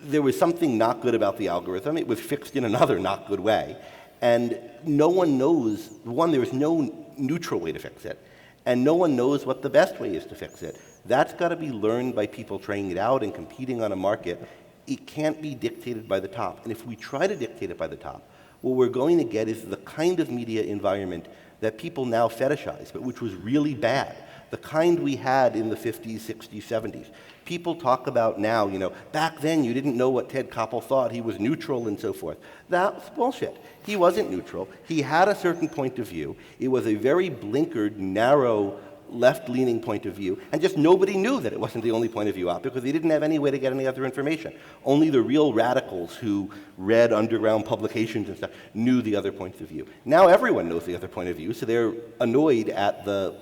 There was something not good about the algorithm. It was fixed in another not good way. And no one knows, one, there is no neutral way to fix it, and no one knows what the best way is to fix it. That's got to be learned by people trying it out and competing on a market. It can't be dictated by the top. And if we try to dictate it by the top, what we're going to get is the kind of media environment that people now fetishize, but which was really bad. The kind we had in the 50s, 60s, 70s. People talk about now, back then you didn't know what Ted Koppel thought, he was neutral and so forth. That's bullshit. He wasn't neutral. He had a certain point of view. It was a very blinkered, narrow, left-leaning point of view, and just nobody knew that it wasn't the only point of view out because they didn't have any way to get any other information. Only the real radicals who read underground publications and stuff knew the other points of view. Now everyone knows the other point of view, so they're annoyed at the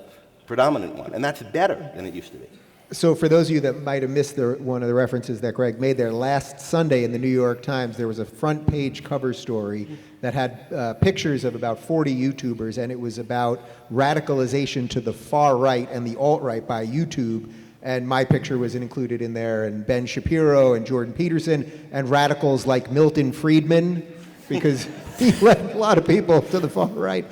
predominant one, and that's better than it used to be. So for those of you that might have missed one of the references that Greg made there, last Sunday in the New York Times, there was a front page cover story that had pictures of about 40 YouTubers, and it was about radicalization to the far right and the alt-right by YouTube. And my picture was included in there, and Ben Shapiro and Jordan Peterson, and radicals like Milton Friedman, because he led a lot of people to the far right.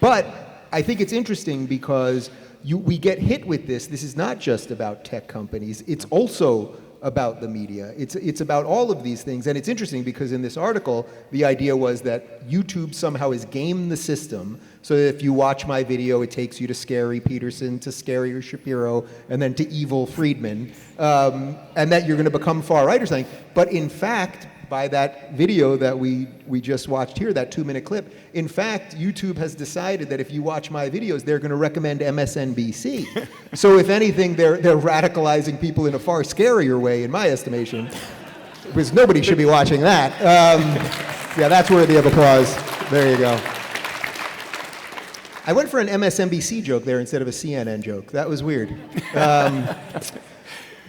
But I think it's interesting because we get hit with this. This is not just about tech companies. It's also about the media. It's about all of these things. And it's interesting because in this article, the idea was that YouTube somehow has gamed the system so that if you watch my video, it takes you to scary Peterson, to scarier Shapiro, and then to evil Friedman, and that you're going to become far right or something. But in fact, by that video that we just watched here, that 2-minute clip, in fact, YouTube has decided that if you watch my videos, they're going to recommend MSNBC. So if anything, they're radicalizing people in a far scarier way, in my estimation, because nobody should be watching that. Yeah, that's worthy of applause. There you go. I went for an MSNBC joke there instead of a CNN joke. That was weird.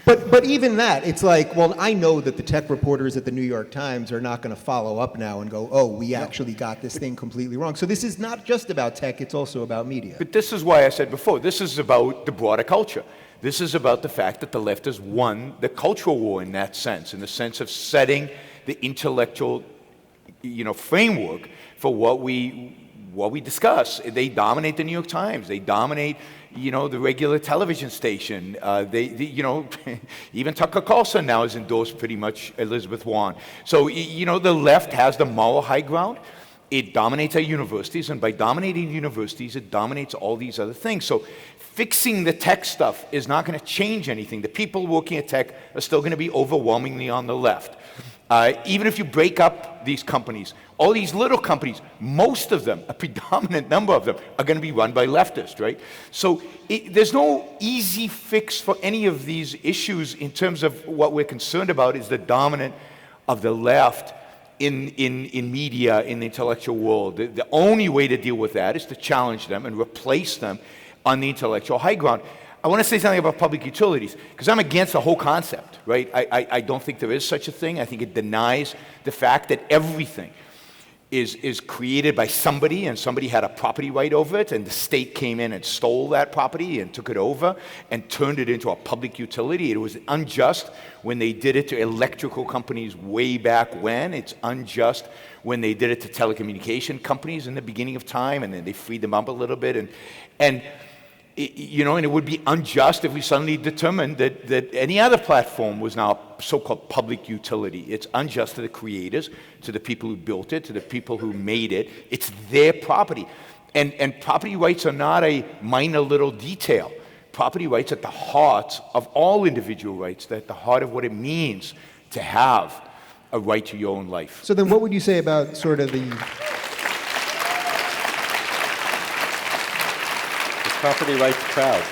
But even that, it's like, well, I know that the tech reporters at the New York Times are not going to follow up now and go, oh, we actually got this thing completely wrong. So this is not just about tech, it's also about media. But this is why I said before, this is about the broader culture. This is about the fact that the left has won the cultural war in that sense, in the sense of setting the intellectual, framework for what we discuss. They dominate the New York Times. They dominate, the regular television station. Even Tucker Carlson now is endorsed pretty much Elizabeth Warren. So, the left has the moral high ground. It dominates our universities, and by dominating universities, it dominates all these other things. So fixing the tech stuff is not going to change anything. The people working at tech are still going to be overwhelmingly on the left. Even if you break up these companies, all these little companies, most of them, a predominant number of them, are going to be run by leftists, right? So there's no easy fix for any of these issues in terms of what we're concerned about is the dominant of the left in media, in the intellectual world. The only way to deal with that is to challenge them and replace them on the intellectual high ground. I want to say something about public utilities, because I'm against the whole concept, right? I don't think there is such a thing. I think it denies the fact that everything is created by somebody, and somebody had a property right over it, and the state came in and stole that property and took it over and turned it into a public utility. It was unjust when they did it to electrical companies way back when. It's unjust when they did it to telecommunication companies in the beginning of time, and then they freed them up a little bit. And it would be unjust if we suddenly determined that any other platform was now a so-called public utility. It's unjust to the creators, to the people who built it, to the people who made it. It's their property. And property rights are not a minor little detail. Property rights at the heart of all individual rights, at the heart of what it means to have a right to your own life. So then what would you say about sort of the property rights crowd?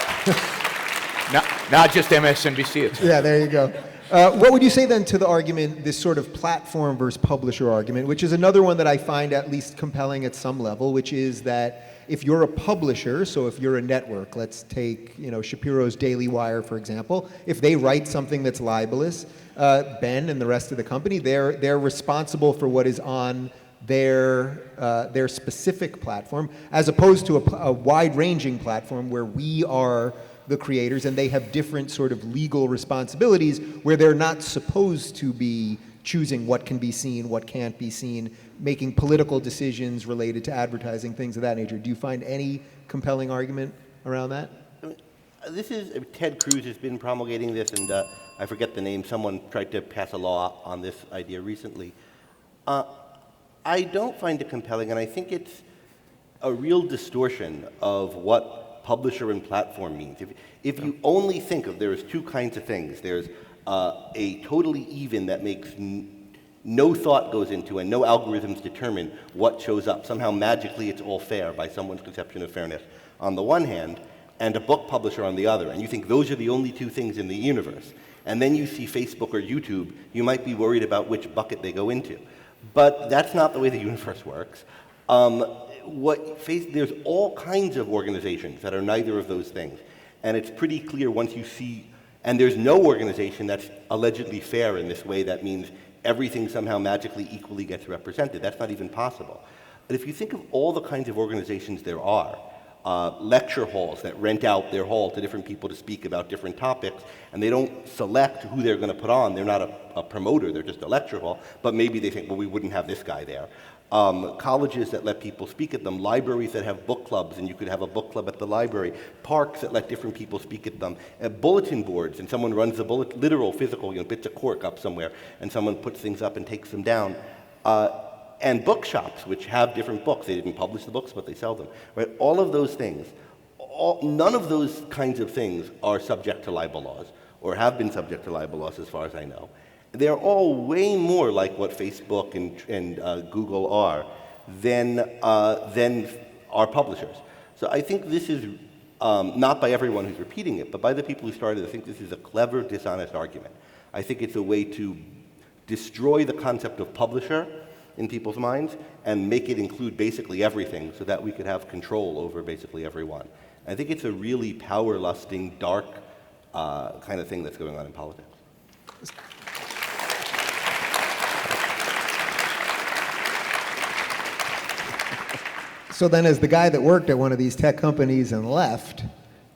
Not just MSNBC. Yeah, there you go. What would you say then to the argument, this sort of platform versus publisher argument, which is another one that I find at least compelling at some level, which is that if you're a publisher, so if you're a network, let's take Shapiro's Daily Wire, for example, if they write something that's libelous, Ben and the rest of the company, they're responsible for what is on their specific platform, as opposed to a wide-ranging platform where we are the creators and they have different sort of legal responsibilities where they're not supposed to be choosing what can be seen, what can't be seen, making political decisions related to advertising, things of that nature. Do you find any compelling argument around that? Ted Cruz has been promulgating this, and I forget the name. Someone tried to pass a law on this idea recently. I don't find it compelling, and I think it's a real distortion of what publisher and platform means. If you only think of, there's two kinds of things. There's a totally even that makes no thought goes into and no algorithms determine what shows up. Somehow magically it's all fair by someone's conception of fairness on the one hand, and a book publisher on the other. And you think those are the only two things in the universe. And then you see Facebook or YouTube, you might be worried about which bucket they go into. But that's not the way the universe works. There's all kinds of organizations that are neither of those things. And it's pretty clear once you see, and there's no organization that's allegedly fair in this way that means everything somehow magically equally gets represented. That's not even possible. But if you think of all the kinds of organizations there are, lecture halls that rent out their hall to different people to speak about different topics, and they don't select who they're going to put on. They're not a promoter, they're just a lecture hall, but maybe they think, well, we wouldn't have this guy there. Colleges that let people speak at them, libraries that have book clubs, and you could have a book club at the library, parks that let different people speak at them, bulletin boards, and someone runs the literal, physical, bits of cork up somewhere, and someone puts things up and takes them down. And bookshops, which have different books. They didn't publish the books, but they sell them. Right? All of those things, none of those kinds of things are subject to libel laws, or have been subject to libel laws as far as I know. They're all way more like what Facebook and Google are than our publishers. So I think this is, not by everyone who's repeating it, but by the people who started, I think this is a clever, dishonest argument. I think it's a way to destroy the concept of publisher in people's minds and make it include basically everything so that we could have control over basically everyone. I think it's a really power-lusting, dark kind of thing that's going on in politics. So then as the guy that worked at one of these tech companies and left,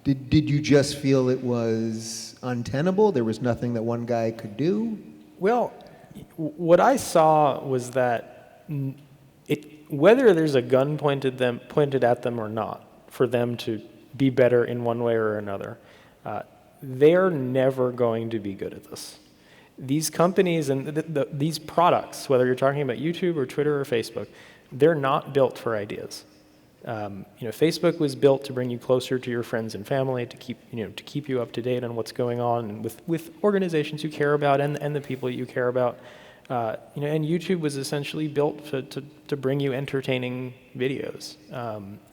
did you just feel it was untenable? There was nothing that one guy could do? Well, what I saw was that whether there's a gun pointed at them or not, for them to be better in one way or another, they're never going to be good at this. These companies and these products, whether you're talking about YouTube or Twitter or Facebook, they're not built for ideas. Facebook was built to bring you closer to your friends and family, to keep you up to date on what's going on with organizations you care about and the people you care about. And YouTube was essentially built to bring you entertaining videos.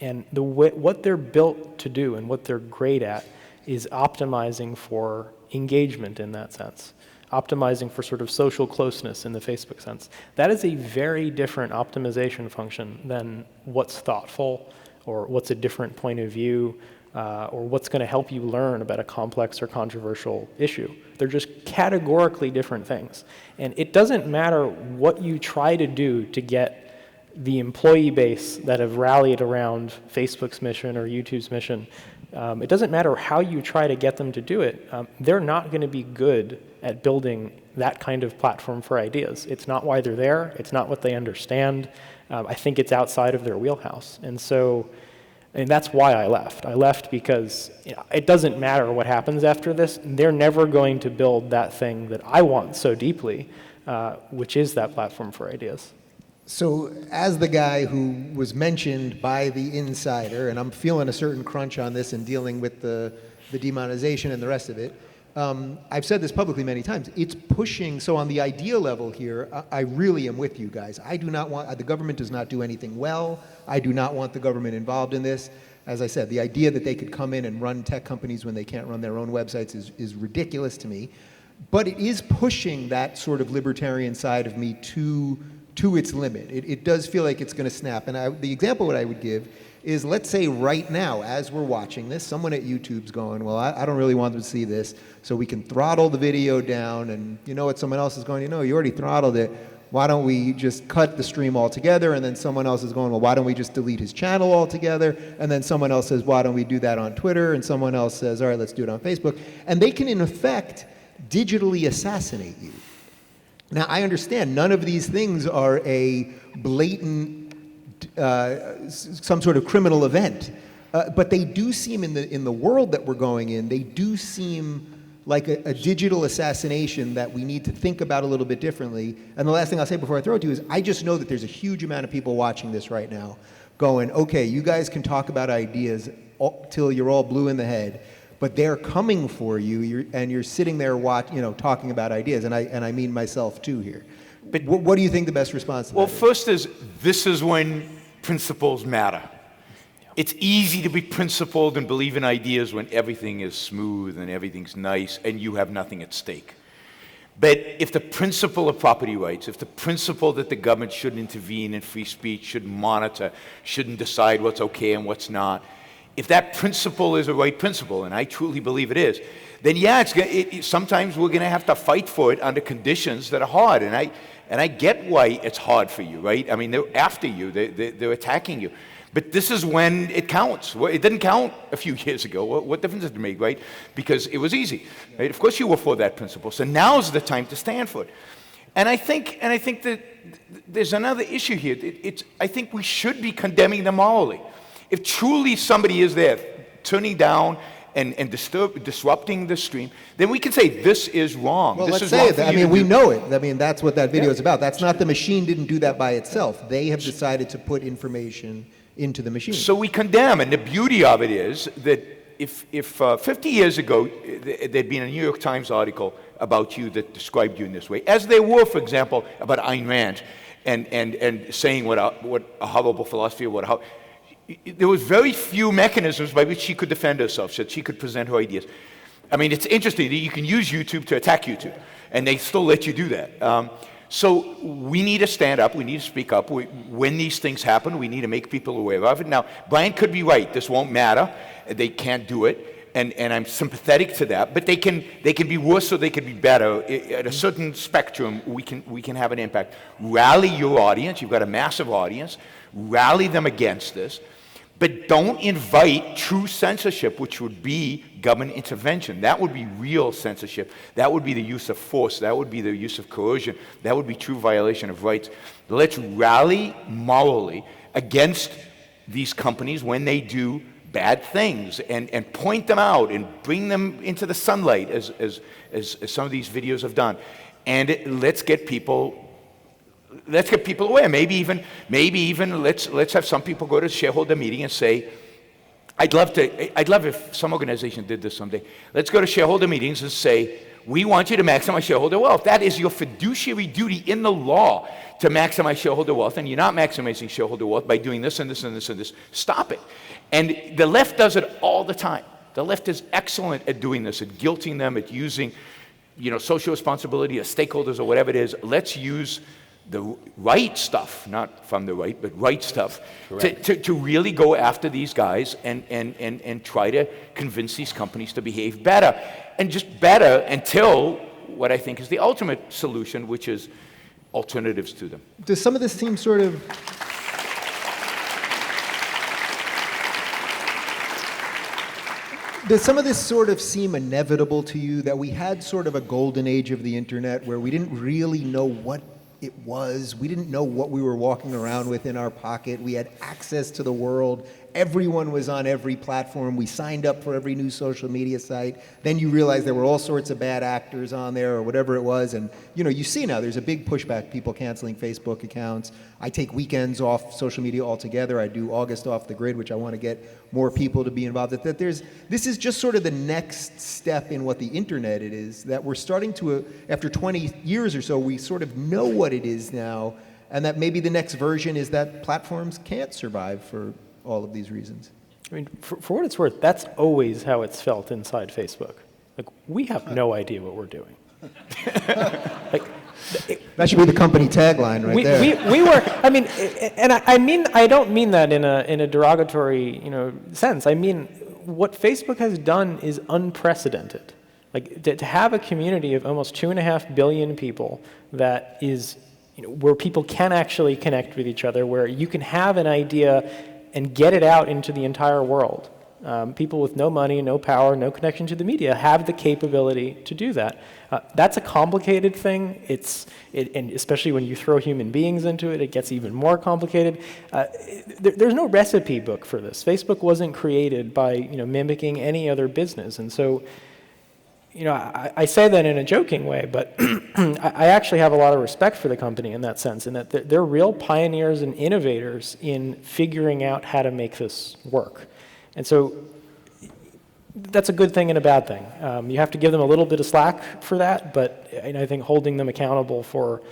And what they're built to do and what they're great at is optimizing for engagement in that sense, optimizing for sort of social closeness in the Facebook sense. That is a very different optimization function than what's thoughtful or what's a different point of view or what's going to help you learn about a complex or controversial issue. They're just categorically different things. And it doesn't matter what you try to do to get the employee base that have rallied around Facebook's mission or YouTube's mission. It doesn't matter how you try to get them to do it. They're not going to be good at building that kind of platform for ideas. It's not why they're there. It's not what they understand. I think it's outside of their wheelhouse. And that's why I left. I left because it doesn't matter what happens after this. They're never going to build that thing that I want so deeply, which is that platform for ideas. So as the guy who was mentioned by the insider, and I'm feeling a certain crunch on this and dealing with the demonetization and the rest of it, I've said this publicly many times, it's pushing, so on the idea level here, I really am with you guys. I do not want, the government does not do anything well. I do not want the government involved in this. As I said, the idea that they could come in and run tech companies when they can't run their own websites is ridiculous to me. But it is pushing that sort of libertarian side of me to its limit. It does feel like it's going to snap. And the example that I would give is, let's say right now, as we're watching this, someone at YouTube's going, well, I don't really want them to see this, so we can throttle the video down, and you know what someone else is going, you already throttled it, why don't we just cut the stream altogether? And then someone else is going, well, why don't we just delete his channel altogether? And then someone else says, why don't we do that on Twitter? And someone else says, all right, let's do it on Facebook. And they can, in effect, digitally assassinate you. Now, I understand none of these things are a blatant, some sort of criminal event, but they do seem, in the world that we're going in, they do seem like a digital assassination that we need to think about a little bit differently. And the last thing I'll say before I throw it to you is, I just know that there's a huge amount of people watching this right now going, okay, you guys can talk about ideas till you're all blue in the head, but they're coming for you, and you're sitting there talking about ideas, and I mean myself too here. But what do you think the best response to that is? First this is when principles matter. It's easy to be principled and believe in ideas when everything is smooth and everything's nice and you have nothing at stake. But if the principle of property rights, if the principle that the government shouldn't intervene in free speech, shouldn't monitor, shouldn't decide what's okay and what's not, if that principle is a right principle, and I truly believe it is, then yeah, sometimes we're going to have to fight for it under conditions that are hard. And I get why it's hard for you, right? I mean, they're after you, they're attacking you. But this is when it counts. It didn't count a few years ago. What difference did it make, right? Because it was easy, right? Of course you were for that principle. So now's the time to stand for it. And I think that there's another issue here. I think we should be condemning them morally. If truly somebody is there turning down and disrupting the stream, then we can say this is wrong. Well, this let's is say wrong that. I mean, we know it. I mean, that's what that video is about. That's not the machine didn't do that by itself. They have decided to put information into the machine. So we condemn, and the beauty of it is that if 50 years ago there'd been a New York Times article about you that described you in this way, as there were, for example, about Ayn Rand, and saying what a horrible philosophy, there was very few mechanisms by which she could defend herself, so that she could present her ideas. I mean, it's interesting that you can use YouTube to attack YouTube, and they still let you do that. So we need to stand up, we need to speak up. When these things happen, we need to make people aware of it. Now, Brian could be right, this won't matter, they can't do it, and I'm sympathetic to that, but they can be worse or they can be better. At a certain spectrum, we can have an impact. Rally your audience, you've got a massive audience, rally them against this, but don't invite true censorship, which would be government intervention. That would be real censorship. That would be the use of force. That would be the use of coercion. That would be true violation of rights. Let's rally morally against these companies when they do bad things and point them out and bring them into the sunlight as some of these videos have done. And let's get people aware. Maybe even let's have some people go to a shareholder meeting and say, I'd love if some organization did this someday. Let's go to shareholder meetings and say, we want you to maximize shareholder wealth. That is your fiduciary duty in the law to maximize shareholder wealth, and you're not maximizing shareholder wealth by doing this and this and this and this. Stop it. And the left does it all the time. The left is excellent at doing this, at guilting them, at using, social responsibility as stakeholders or whatever it is. Let's use the right stuff, not from the right, but right stuff, to really go after these guys and try to convince these companies to behave better. And just better until what I think is the ultimate solution, which is alternatives to them. Does some of this seem sort of... Does some of this sort of seem inevitable to you, that we had sort of a golden age of the internet where we didn't really know what it was? We didn't know what we were walking around with in our pocket. We had access to the world. Everyone was on every platform. We signed up for every new social media site. Then you realize there were all sorts of bad actors on there or whatever it was. And you see now there's a big pushback, people canceling Facebook accounts. I take weekends off social media altogether. I do August off the grid, which I want to get more people to be involved. This is just sort of the next step in what the internet it is, that we're starting to, after 20 years or so, we sort of know what it is now, and that maybe the next version is that platforms can't survive for all of these reasons. I mean, for what it's worth, that's always how it's felt inside Facebook. Like, we have no idea what we're doing. That should be the company tagline right there. We were, I mean, and I don't mean that in a derogatory, sense. I mean, what Facebook has done is unprecedented. Like, to have a community of almost 2.5 billion people that is, where people can actually connect with each other, where you can have an idea and get it out into the entire world. People with no money, no power, no connection to the media have the capability to do that. That's a complicated thing. And especially when you throw human beings into it, it gets even more complicated. There's no recipe book for this. Facebook wasn't created by mimicking any other business, and so I say that in a joking way, but I actually have a lot of respect for the company in that sense, in that they're real pioneers and innovators in figuring out how to make this work. And so that's a good thing and a bad thing. You have to give them a little bit of slack for that, but I think holding them accountable for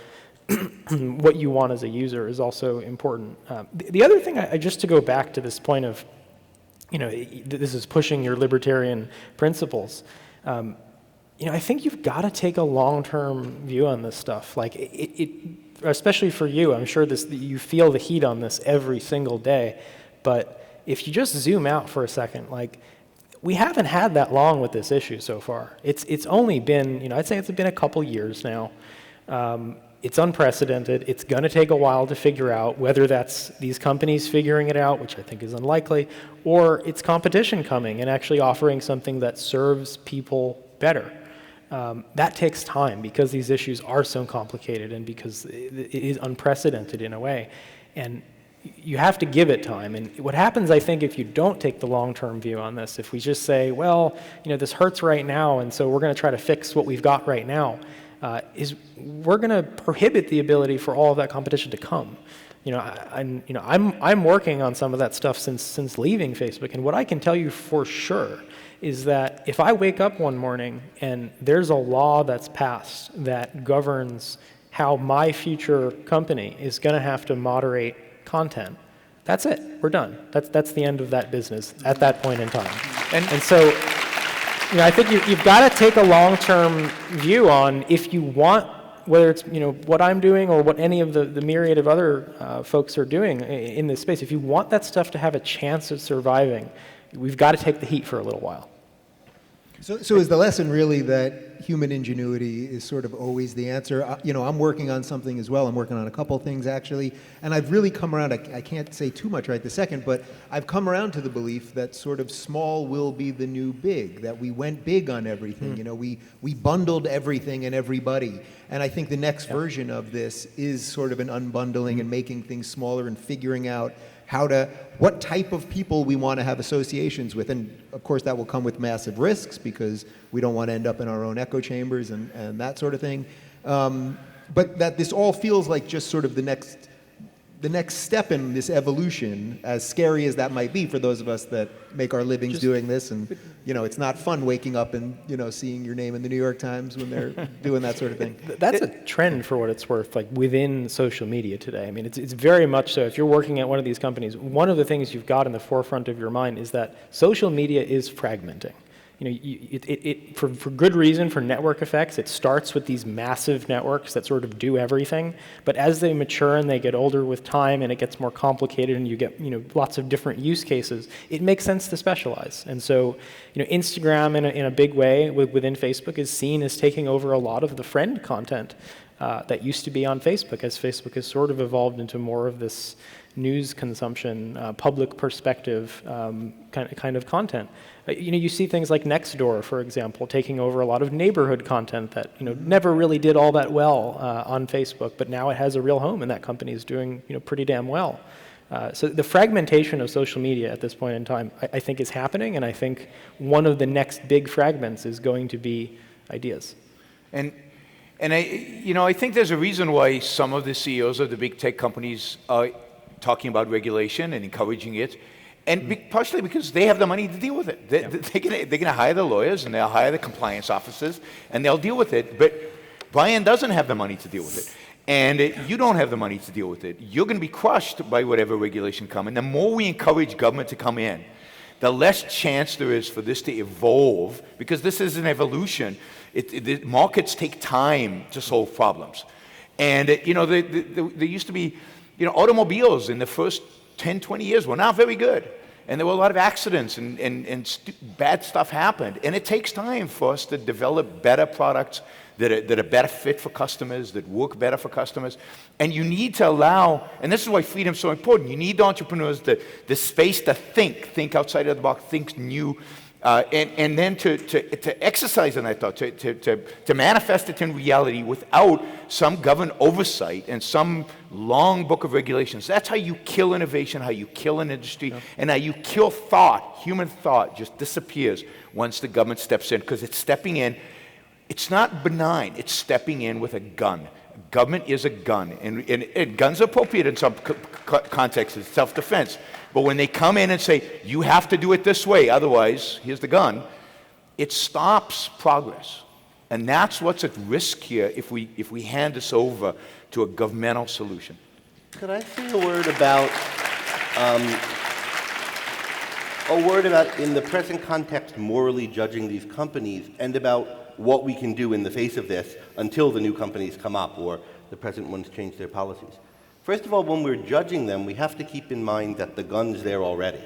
what you want as a user is also important. The other thing, just to go back to this point of, this is pushing your libertarian principles. I think you've got to take a long-term view on this stuff. Like, especially for you, I'm sure you feel the heat on this every single day. But if you just zoom out for a second, like, we haven't had that long with this issue so far. It's only been, I'd say it's been a couple years now. It's unprecedented. It's going to take a while to figure out, whether that's these companies figuring it out, which I think is unlikely, or it's competition coming and actually offering something that serves people better. That takes time because these issues are so complicated and because it is unprecedented in a way. And you have to give it time. And what happens, I think, if you don't take the long-term view on this, if we just say, well, this hurts right now, and so we're going to try to fix what we've got right now, is we're going to prohibit the ability for all of that competition to come. I'm working on some of that stuff since leaving Facebook, and what I can tell you for sure is that if I wake up one morning and there's a law that's passed that governs how my future company is going to have to moderate content, that's it. We're done. That's the end of that business at that point in time. And so, I think you've got to take a long-term view on, if you want, whether it's what I'm doing or what any of the myriad of other folks are doing in this space. If you want that stuff to have a chance of surviving, we've got to take the heat for a little while. So is the lesson really that human ingenuity is sort of always the answer? I'm working on something as well. I'm working on a couple things, actually. And I've really come around, I can't say too much right this second, but I've come around to the belief that sort of small will be the new big, that we went big on everything. We bundled everything and everybody. And I think the next version of this is sort of an unbundling and making things smaller and figuring out what type of people we want to have associations with. And of course that will come with massive risks because we don't want to end up in our own echo chambers and that sort of thing. But that this all feels like just sort of the the next step in this evolution, as scary as that might be for those of us that make our livings doing this, and it's not fun waking up and seeing your name in the New York Times when they're doing that sort of thing. That's a trend for what it's worth, like within social media today. I mean, it's very much so. If you're working at one of these companies, one of the things you've got in the forefront of your mind is that social media is fragmenting. For good reason, for network effects. It starts with these massive networks that sort of do everything, but as they mature and they get older with time and it gets more complicated and you get lots of different use cases, it makes sense to specialize. And so Instagram in a big way within Facebook is seen as taking over a lot of the friend content that used to be on Facebook, as Facebook has sort of evolved into more of this news consumption, public perspective kind of content. You see things like Nextdoor, for example, taking over a lot of neighborhood content that never really did all that well on Facebook, but now it has a real home, and that company is doing pretty damn well. So the fragmentation of social media at this point in time, I think, is happening, and I think one of the next big fragments is going to be ideas. And I think there's a reason why some of the CEOs of the big tech companies are talking about regulation and encouraging it, and partially because they have the money to deal with it. They're going to hire the lawyers and they'll hire the compliance officers and they'll deal with it. But Brian doesn't have the money to deal with it, and you don't have the money to deal with it. You're going to be crushed by whatever regulation comes. And the more we encourage government to come in, the less chance there is for this to evolve, because this is an evolution. The markets take time to solve problems. And there used to be, automobiles in the first 10, 20 years were not very good. And there were a lot of accidents and bad stuff happened. And it takes time for us to develop better products that are better fit for customers, that work better for customers. And you need to allow, and this is why freedom is so important, you need the entrepreneurs the space to think outside of the box, think new, and then to exercise on that thought, to manifest it in reality without some government oversight and some long book of regulations. That's how you kill innovation, how you kill an industry, and how you kill thought. Human thought just disappears once the government steps in, because it's stepping in. It's not benign. It's stepping in with a gun. Government is a gun, and guns are appropriate in some contexts. It's self-defense. But when they come in and say, you have to do it this way, otherwise, here's the gun, it stops progress. And that's what's at risk here if we hand this over to a governmental solution. Could I say a word about, in the present context, morally judging these companies, and about what we can do in the face of this until the new companies come up or the present ones change their policies? First of all, when we're judging them, we have to keep in mind that the gun's there already.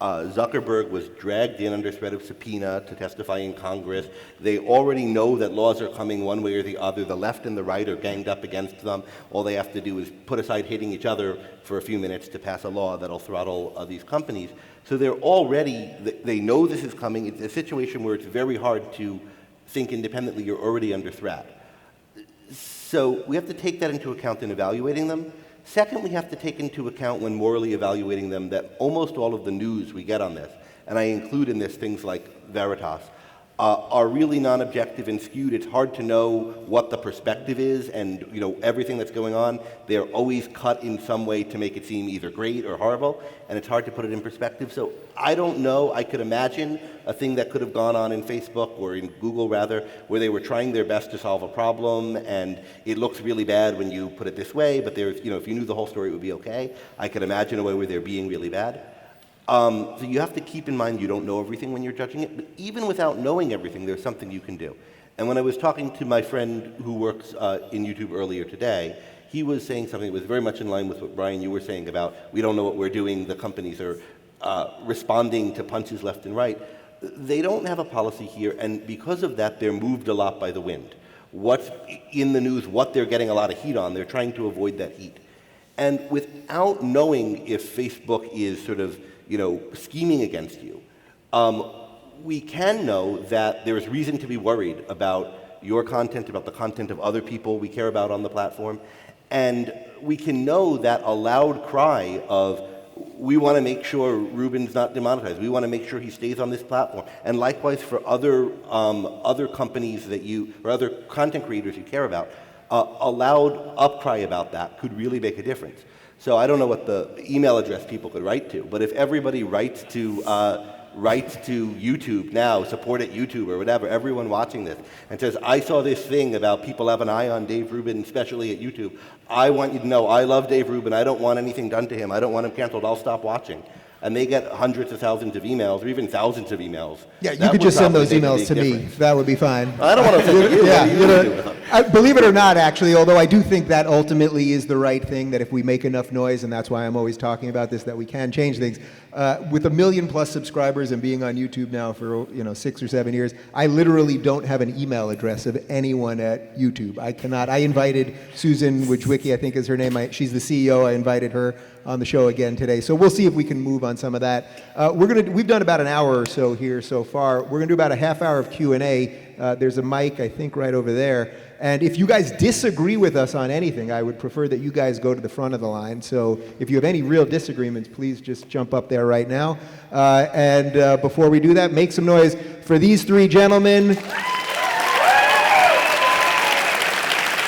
Zuckerberg was dragged in under threat of subpoena to testify in Congress. They already know that laws are coming one way or the other. The left and the right are ganged up against them. All they have to do is put aside hitting each other for a few minutes to pass a law that'll throttle these companies. So they're already, they know this is coming. It's a situation where it's very hard to think independently. You're already under threat. So we have to take that into account in evaluating them. Second, we have to take into account when morally evaluating them that almost all of the news we get on this, and I include in this things like Veritas, are really non-objective and skewed. It's hard to know what the perspective is, and everything that's going on, they're always cut in some way to make it seem either great or horrible, and it's hard to put it in perspective. So I don't know. I could imagine a thing that could have gone on in Facebook or in Google rather, where they were trying their best to solve a problem, and it looks really bad when you put it this way, but there's, if you knew the whole story, it would be okay. I could imagine a way where they're being really bad. So you have to keep in mind you don't know everything when you're judging it, but even without knowing everything, there's something you can do. And when I was talking to my friend who works in YouTube earlier today, he was saying something that was very much in line with what, Brian, you were saying about we don't know what we're doing, the companies are responding to punches left and right. They don't have a policy here, and because of that, they're moved a lot by the wind. What's in the news, what they're getting a lot of heat on, they're trying to avoid that heat. And without knowing if Facebook is sort of scheming against you, we can know that there's reason to be worried about your content, about the content of other people we care about on the platform, and we can know that a loud cry of, we want to make sure Rubin's not demonetized, we want to make sure he stays on this platform, and likewise for other companies that or other content creators you care about, a loud upcry about that could really make a difference. So I don't know what the email address people could write to, but if everybody writes to YouTube now, support at YouTube or whatever, everyone watching this, and says, I saw this thing about people have an eye on Dave Rubin, especially at YouTube. I want you to know I love Dave Rubin. I don't want anything done to him. I don't want him canceled. I'll stop watching. And they get hundreds of thousands of emails, or even thousands of emails. Yeah, you could just send those emails to me. That would be fine. I don't want to send it to you. Yeah, What do you do with them? believe it or not, actually, although I do think that ultimately is the right thing, that if we make enough noise, and that's why I'm always talking about this, that we can change things. With 1 million plus subscribers and being on YouTube now for 6 or 7 years, I literally don't have an email address of anyone at YouTube. I cannot. I invited Susan Wojcicki, I think is her name. She's the CEO. I invited her on the show again today. So we'll see if we can move on some of that. We've done about an hour or so here so far. We're gonna do about a half hour of Q&A. There's a mic, I think, right over there. And if you guys disagree with us on anything, I would prefer that you guys go to the front of the line. So if you have any real disagreements, please just jump up there right now. And before we do that, make some noise for these 3 gentlemen.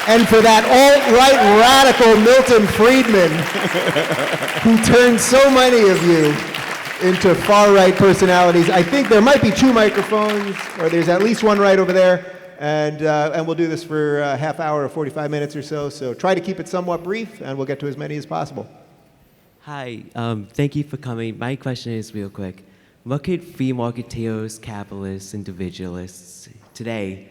And for that alt-right radical Milton Friedman, who turned so many of you into far-right personalities. I think there might be 2 microphones, or there's at least one right over there. And we'll do this for a half hour or 45 minutes or so. So try to keep it somewhat brief, and we'll get to as many as possible. Hi, thank you for coming. My question is real quick. What could free marketeers, capitalists, individualists today,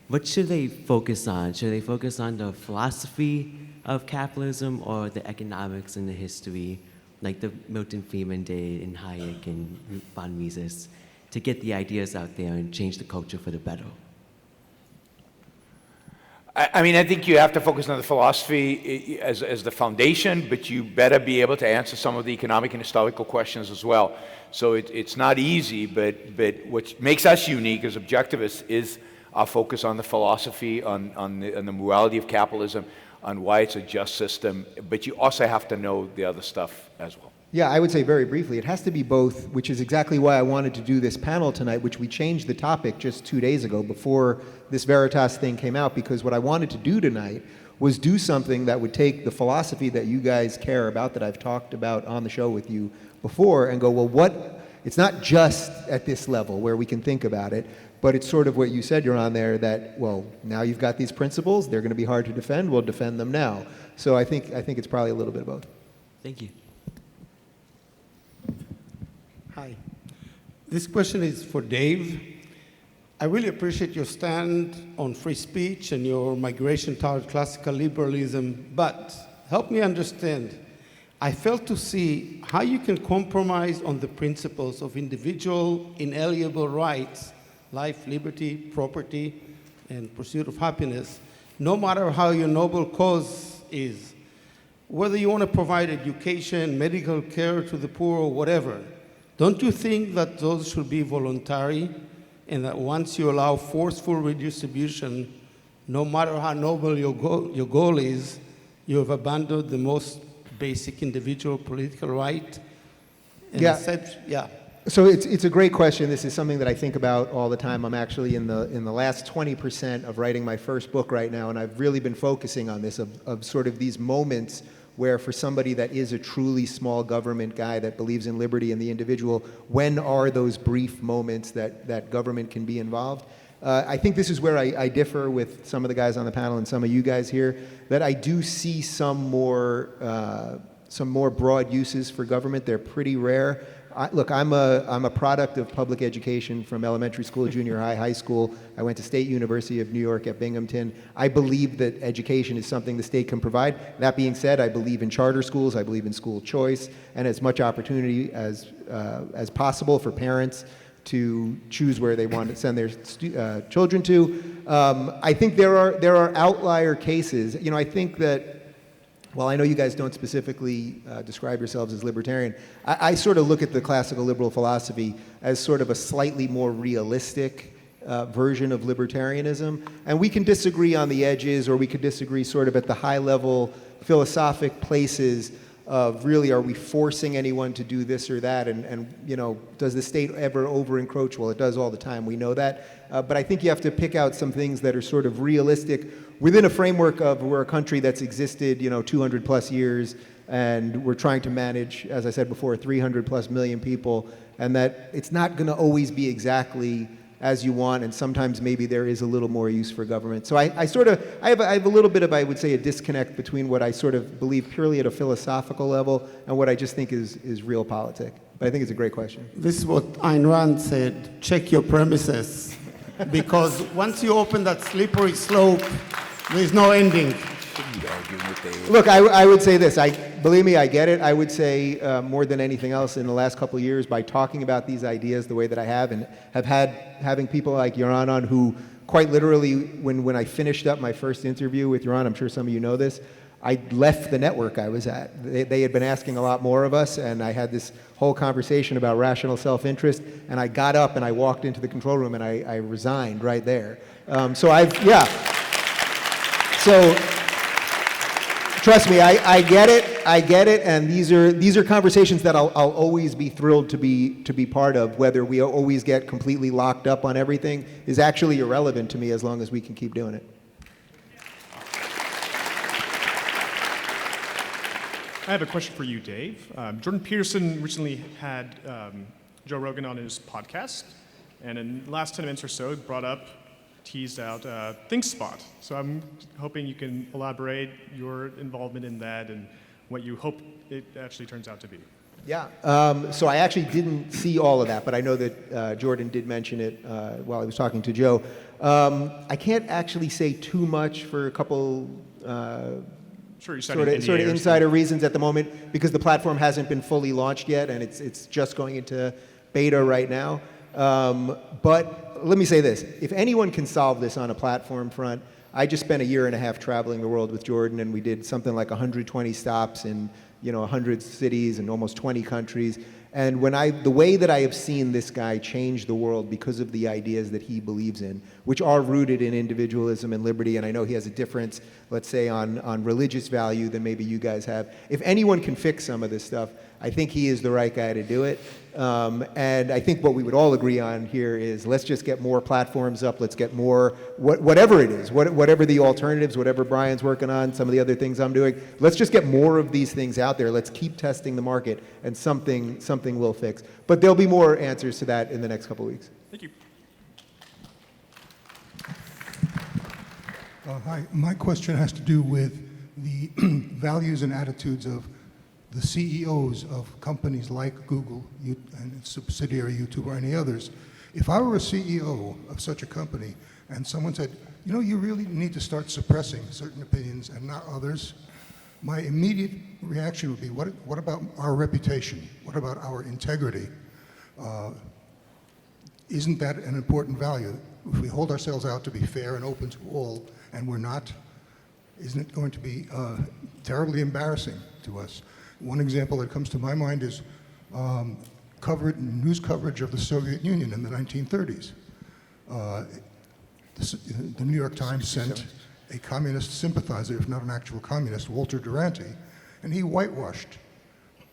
what should they focus on? Should they focus on the philosophy of capitalism or the economics and the history, like the Milton Friedman did and Hayek and von Mises, to get the ideas out there and change the culture for the better? I mean, I think you have to focus on the philosophy as the foundation, but you better be able to answer some of the economic and historical questions as well. So it's not easy, but what makes us unique as objectivists is our focus on the philosophy, on the morality of capitalism, on why it's a just system, but you also have to know the other stuff as well. Yeah, I would say very briefly, it has to be both, which is exactly why I wanted to do this panel tonight, which we changed the topic just 2 days ago before this Veritas thing came out, because what I wanted to do tonight was do something that would take the philosophy that you guys care about, that I've talked about on the show with you before, and go, well, it's not just at this level where we can think about it, but it's sort of what you said, Yaron, there, that, well, now you've got these principles, they're going to be hard to defend, we'll defend them now. So I think it's probably a little bit of both. Thank you. Hi. This question is for Dave. I really appreciate your stand on free speech and your migration toward classical liberalism, but help me understand. I fail to see how you can compromise on the principles of individual inalienable rights, life, liberty, property, and pursuit of happiness, no matter how your noble cause is. Whether you want to provide education, medical care to the poor, or whatever, don't you think that those should be voluntary, and that once you allow forceful redistribution, no matter how noble your goal is, you have abandoned the most basic individual political right? And Yeah. So it's a great question. This is something that I think about all the time. I'm actually in the last 20% of writing my first book right now, and I've really been focusing on this, of sort of these moments where for somebody that is a truly small government guy that believes in liberty and the individual, when are those brief moments that government can be involved? I think this is where I differ with some of the guys on the panel and some of you guys here, that I do see some more broad uses for government. They're pretty rare. Look, I'm a product of public education from elementary school, junior high, high school. I went to State University of New York at Binghamton. I believe that education is something the state can provide. That being said, I believe in charter schools. I believe in school choice and as much opportunity as possible for parents to choose where they want to send their children to. I think there are outlier cases. You know, I think that, well, I know you guys don't specifically describe yourselves as libertarian. I sort of look at the classical liberal philosophy as sort of a slightly more realistic version of libertarianism. And we can disagree on the edges, or we could disagree sort of at the high level philosophic places. of really, are we forcing anyone to do this or that? And you know, does the state ever over encroach? Well, it does all the time. We know that. But I think you have to pick out some things that are sort of realistic within a framework of we're a country that's existed, you know, 200 plus years, and we're trying to manage, as I said before, 300 plus million people, and that it's not going to always be exactly as you want, and sometimes maybe there is a little more use for government. So I have a little bit of, I would say, a disconnect between what I sort of believe purely at a philosophical level and what I just think is real politic. But I think it's a great question. This is what Ayn Rand said, check your premises. Because once you open that slippery slope, there's no ending. Look, I would say this. Believe me, I get it. I would say more than anything else in the last couple of years, by talking about these ideas the way that I have, and have having people like Yaron on, who quite literally, when I finished up my first interview with Yaron, I'm sure some of you know this, I left the network I was at. They had been asking a lot more of us, and I had this whole conversation about rational self-interest, and I got up and I walked into the control room and I resigned right there. So trust me, I get it, and these are conversations that I'll always be thrilled to be part of. Whether we always get completely locked up on everything is actually irrelevant to me, as long as we can keep doing it. I have a question for you, Dave. Jordan Peterson recently had Joe Rogan on his podcast, and in the last 10 minutes or so, teased out ThinkSpot. So I'm hoping you can elaborate your involvement in that and what you hope it actually turns out to be. Yeah, so I actually didn't see all of that, but I know that Jordan did mention it while I was talking to Joe. I can't actually say too much for a couple Sure, you sort of insider reasons at the moment, because the platform hasn't been fully launched yet, and it's just going into beta right now. But let me say this: if anyone can solve this on a platform front, I just spent a year and a half traveling the world with Jordan, and we did something like 120 stops in 100 cities and almost 20 countries. And the way that I have seen this guy change the world because of the ideas that he believes in, which are rooted in individualism and liberty, and I know he has a difference, let's say, on religious value than maybe you guys have. If anyone can fix some of this stuff, I think he is the right guy to do it. And I think what we would all agree on here is, let's just get more platforms up. Let's get more, whatever it is, whatever the alternatives, whatever Brian's working on, some of the other things I'm doing. Let's just get more of these things out there. Let's keep testing the market, and something will fix. But there'll be more answers to that in the next couple of weeks. Thank you. Hi, my question has to do with the values and attitudes of the CEOs of companies like Google and its subsidiary YouTube or any others. If I were a CEO of such a company and someone said, you really need to start suppressing certain opinions and not others, my immediate reaction would be, what about our reputation? What about our integrity? Isn't that an important value? If we hold ourselves out to be fair and open to all, and we're not, isn't it going to be terribly embarrassing to us? One example that comes to my mind is news coverage of the Soviet Union in the 1930s. The New York Times sent a communist sympathizer, if not an actual communist, Walter Duranty, and he whitewashed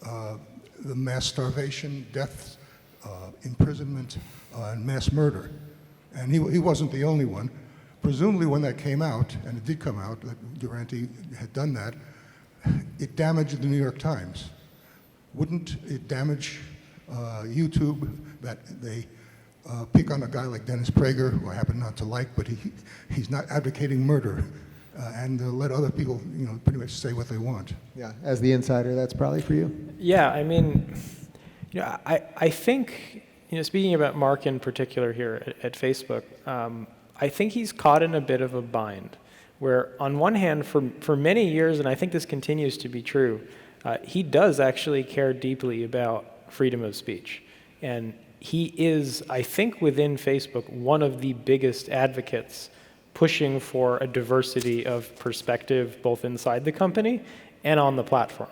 the mass starvation, deaths, imprisonment, and mass murder. And he wasn't the only one. Presumably when that came out, and it did come out, that Duranty had done that, it damaged the New York Times. Wouldn't it damage YouTube that they pick on a guy like Dennis Prager, who I happen not to like, but he's not advocating murder, and let other people, pretty much say what they want? Yeah, as the insider, that's probably for you. Yeah, I mean, I think, speaking about Mark in particular here at Facebook, I think he's caught in a bit of a bind, where on one hand, for many years, and I think this continues to be true, he does actually care deeply about freedom of speech. And he is, I think, within Facebook, one of the biggest advocates pushing for a diversity of perspective, both inside the company and on the platform.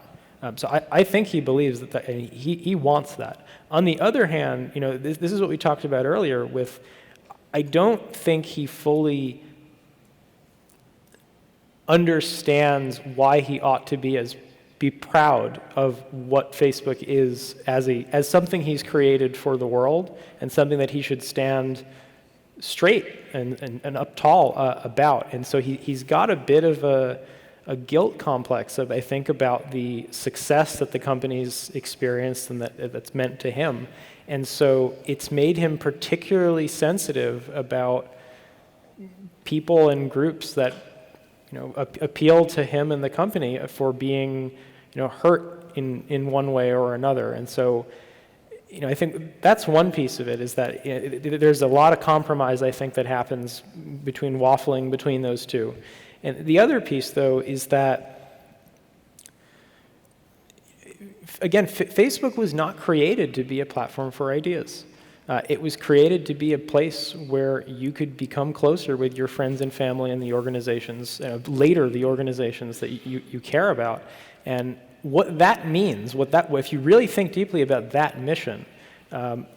So I think he believes that, and he wants that. On the other hand, this is what we talked about earlier with, I don't think he fully understands why he ought to be be proud of what Facebook is as something he's created for the world, and something that he should stand straight and up tall about. And so he's got a bit of a guilt complex, I think, about the success that the company's experienced and that's meant to him. And so it's made him particularly sensitive about people and groups that appeal to him and the company for being hurt in one way or another. And so I think that's one piece of it, is that there's a lot of compromise, I think, that happens between waffling between those two. And the other piece, though, is that, again, Facebook was not created to be a platform for ideas. It was created to be a place where you could become closer with your friends and family and the organizations, later the organizations that you care about. And what that means, if you really think deeply about that mission,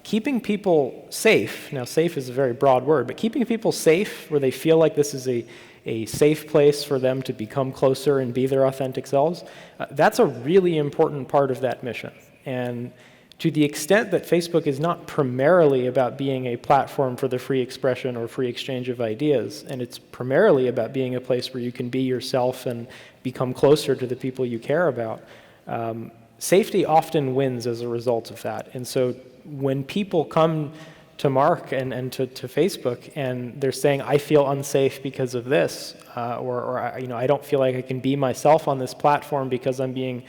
keeping people safe, now safe is a very broad word, but keeping people safe where they feel like this is a safe place for them to become closer and be their authentic selves, that's a really important part of that mission. And to the extent that Facebook is not primarily about being a platform for the free expression or free exchange of ideas, and it's primarily about being a place where you can be yourself and become closer to the people you care about, safety often wins as a result of that. And so when people come to Mark and to Facebook and they're saying, I feel unsafe because of this, or I don't feel like I can be myself on this platform because I'm being,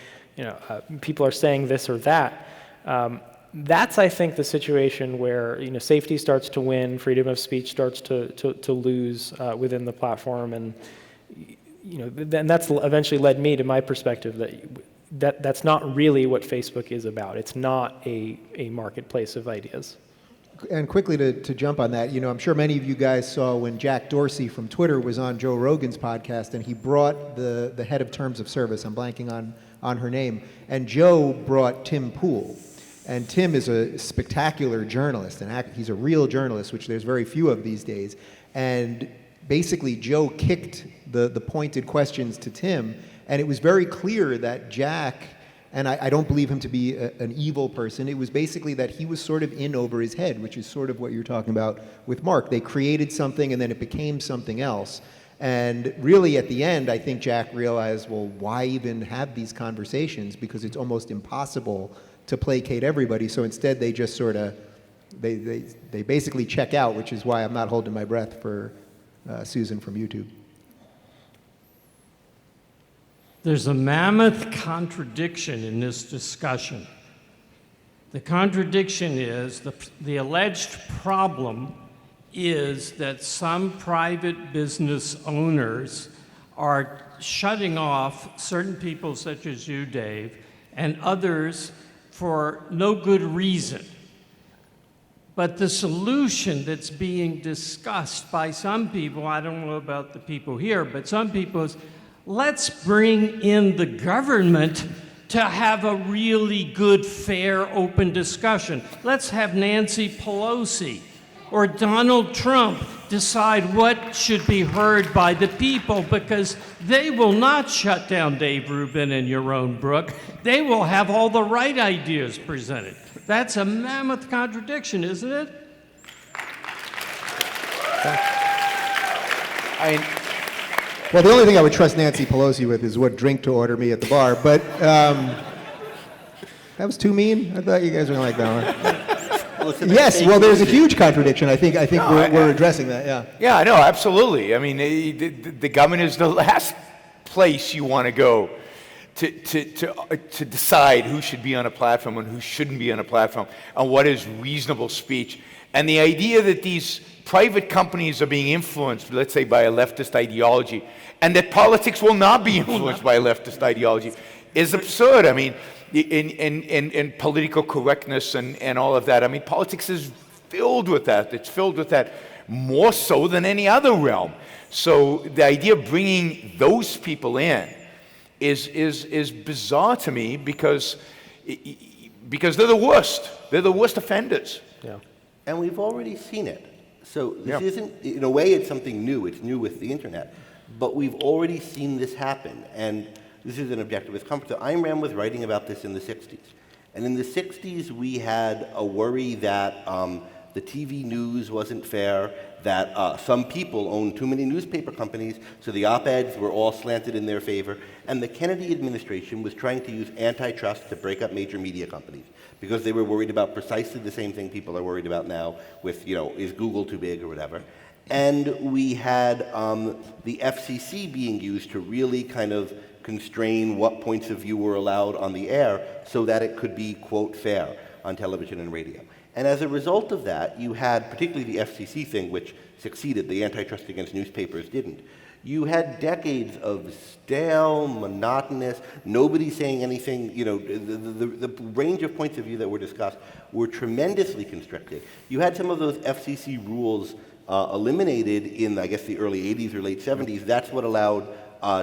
people are saying this or that, that's, I think, the situation where safety starts to win, freedom of speech starts to lose within the platform, and then that's eventually led me to my perspective that's not really what Facebook is about. It's not a marketplace of ideas. And quickly to jump on that, I'm sure many of you guys saw when Jack Dorsey from Twitter was on Joe Rogan's podcast, and he brought the head of terms of service, I'm blanking on her name, and Joe brought Tim Pool. And Tim is a spectacular journalist, and he's a real journalist, which there's very few of these days. And basically, Joe kicked the pointed questions to Tim, and it was very clear that Jack, and I don't believe him to be an evil person, it was basically that he was sort of in over his head, which is sort of what you're talking about with Mark. They created something, and then it became something else. And really, at the end, I think Jack realized, well, why even have these conversations? Because it's almost impossible to placate everybody. So instead, they just sort of, they basically check out, which is why I'm not holding my breath for Susan from YouTube. There's a mammoth contradiction in this discussion. The contradiction is the alleged problem is that some private business owners are shutting off certain people such as you, Dave, and others for no good reason. But the solution that's being discussed by some people, I don't know about the people here, but some people is, let's bring in the government to have a really good, fair, open discussion. Let's have Nancy Pelosi or Donald Trump decide what should be heard by the people, because they will not shut down Dave Rubin and Yaron Brook. They will have all the right ideas presented. That's a mammoth contradiction, isn't it? Well, the only thing I would trust Nancy Pelosi with is what drink to order me at the bar, but that was too mean. I thought you guys were going to like that one. Yes, well, there's a huge contradiction. I think we're addressing that, yeah. Yeah, no, absolutely. I mean, the government is the last place you want to go to decide who should be on a platform and who shouldn't be on a platform, and what is reasonable speech. And the idea that these private companies are being influenced, let's say, by a leftist ideology, and that politics will not be influenced by a leftist ideology, is absurd. I mean, in political correctness and all of that. I mean, politics is filled with that. It's filled with that more so than any other realm. So the idea of bringing those people in is bizarre to me, because they're the worst. They're the worst offenders. Yeah. And we've already seen it. So this isn't, in a way, it's something new. It's new with the internet. But we've already seen this happen. And this is an objective with comfort. So Ayn Rand was writing about this in the 60s. And in the 60s, we had a worry that the TV news wasn't fair, that some people owned too many newspaper companies, so the op-eds were all slanted in their favor. And the Kennedy administration was trying to use antitrust to break up major media companies because they were worried about precisely the same thing people are worried about now with, is Google too big or whatever. And we had the FCC being used to really kind of constrain what points of view were allowed on the air so that it could be, quote, fair on television and radio. And as a result of that, you had, particularly the FCC thing, which succeeded, the antitrust against newspapers didn't. You had decades of stale, monotonous, nobody saying anything, the range of points of view that were discussed were tremendously constricted. You had some of those FCC rules eliminated in, I guess, the early 80s or late 70s. That's what allowed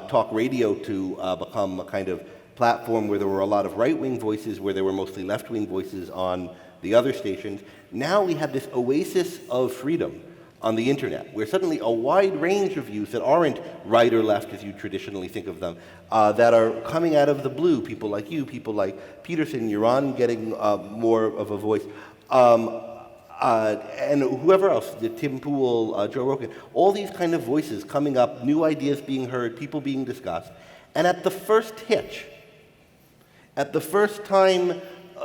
talk radio to become a kind of platform where there were a lot of right-wing voices, where there were mostly left-wing voices on the other stations. Now we have this oasis of freedom on the internet, where suddenly a wide range of views that aren't right or left as you traditionally think of them, that are coming out of the blue, people like you, people like Peterson, Yaron getting more of a voice, and whoever else, Tim Pool, Joe Rogan, all these kind of voices coming up, new ideas being heard, people being discussed. And at the first hitch, at the first time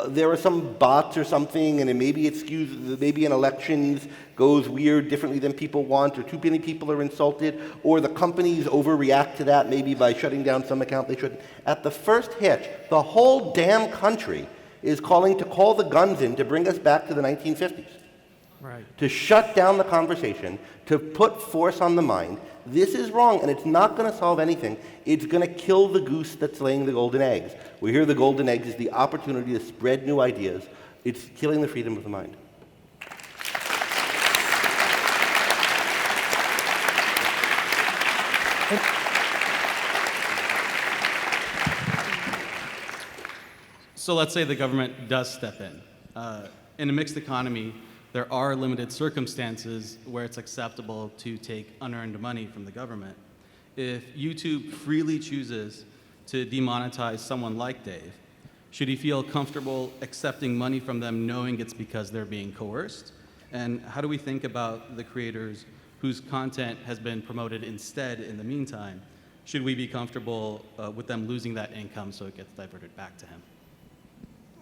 there are some bots or something, and it maybe it skews, maybe in elections goes weird differently than people want, or too many people are insulted, or the companies overreact to that maybe by shutting down some account they shouldn't. At the first hitch, the whole damn country is calling to call the guns in to bring us back to the 1950s. Right. To shut down the conversation, to put force on the mind. This is wrong, and it's not going to solve anything. It's going to kill the goose that's laying the golden eggs. We hear the golden eggs is the opportunity to spread new ideas. It's killing the freedom of the mind. So let's say the government does step in. In a mixed economy, there are limited circumstances where it's acceptable to take unearned money from the government. If YouTube freely chooses to demonetize someone like Dave, should he feel comfortable accepting money from them knowing it's because they're being coerced? And how do we think about the creators whose content has been promoted instead in the meantime? Should we be comfortable with them losing that income so it gets diverted back to him?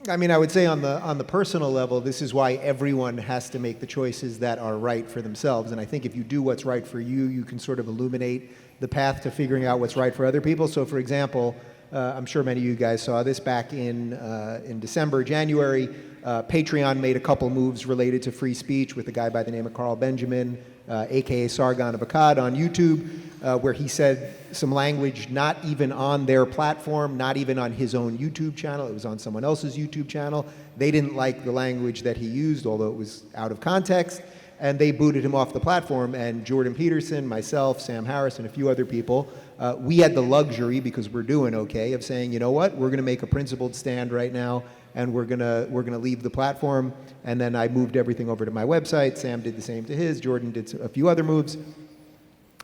I mean, I would say on the personal level, this is why everyone has to make the choices that are right for themselves. And I think if you do what's right for you, you can sort of illuminate the path to figuring out what's right for other people. So, for example, I'm sure many of you guys saw this back in December, January. Patreon made a couple moves related to free speech with a guy by the name of Carl Benjamin, aka Sargon of Akkad, on YouTube, where he said some language not even on their platform, not even on his own YouTube channel. It was on someone else's YouTube channel. They didn't like the language that he used, although it was out of context, and they booted him off the platform. And Jordan Peterson, myself, Sam Harris, and a few other people, we had the luxury, because we're doing okay, of saying, you know what, we're going to make a principled stand right now, and we're gonna leave the platform. And then I moved everything over to my website. Sam did the same to his. Jordan did a few other moves.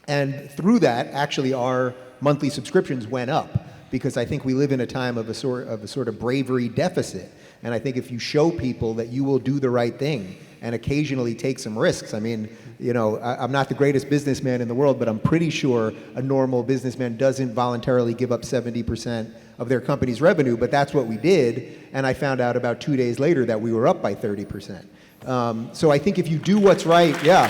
And through that, actually, our monthly subscriptions went up, because I think we live in a time of a sort of bravery deficit. And I think if you show people that you will do the right thing and occasionally take some risks, I mean, you know, I'm not the greatest businessman in the world, but I'm pretty sure a normal businessman doesn't voluntarily give up 70% of their company's revenue, but that's what we did. And I found out about 2 days later that we were up by 30%. So I think if you do what's right, yeah.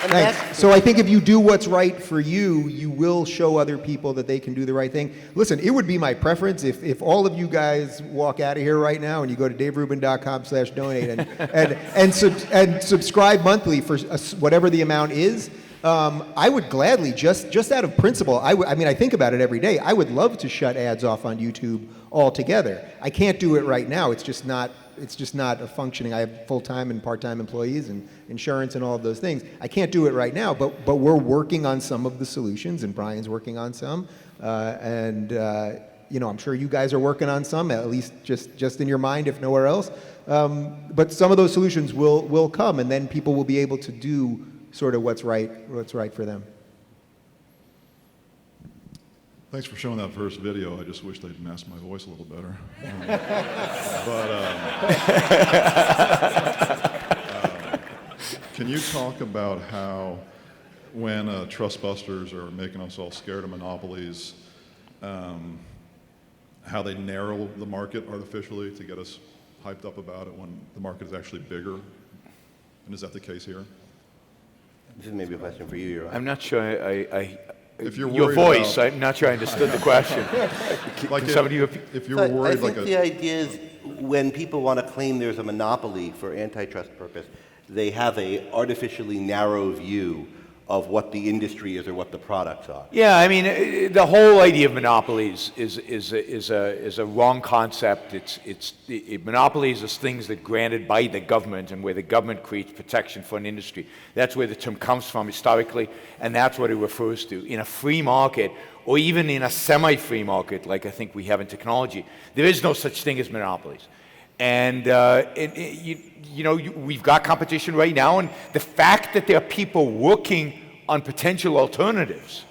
Thanks. So I think if you do what's right for you, you will show other people that they can do the right thing. Listen, it would be my preference if all of you guys walk out of here right now and you go to daverubin.com/donate and subscribe monthly for whatever the amount is. I would gladly, just out of principle, I mean, I think about it every day. I would love to shut ads off on YouTube altogether. I can't do it right now. It's just not a functioning. I have full-time and part-time employees and insurance and all of those things. I can't do it right now, but we're working on some of the solutions, and Brian's working on some, you know, I'm sure you guys are working on some, at least just in your mind, if nowhere else. But some of those solutions will come, and then people will be able to do sort of what's right for them. Thanks for showing that first video. I just wish they'd mask my voice a little better. Can you talk about how, when trust busters are making us all scared of monopolies, how they narrow the market artificially to get us hyped up about it when the market is actually bigger? And is that the case here? This is maybe a question for you, Yaron. I'm not sure If you're your worried voice, about- I'm not sure I understood the question. Like Can somebody if you're So worried, I think like the idea is when people want to claim there's a monopoly for antitrust purpose, they have a artificially narrow view of what the industry is or what the products are. Yeah, I mean, the whole idea of monopolies is a wrong concept. Monopolies is things that are granted by the government and where the government creates protection for an industry. That's where the term comes from historically, and that's what it refers to. In a free market, or even in a semi-free market, like I think we have in technology, there is no such thing as monopolies. And we've got competition right now, and the fact that there are people working on potential alternatives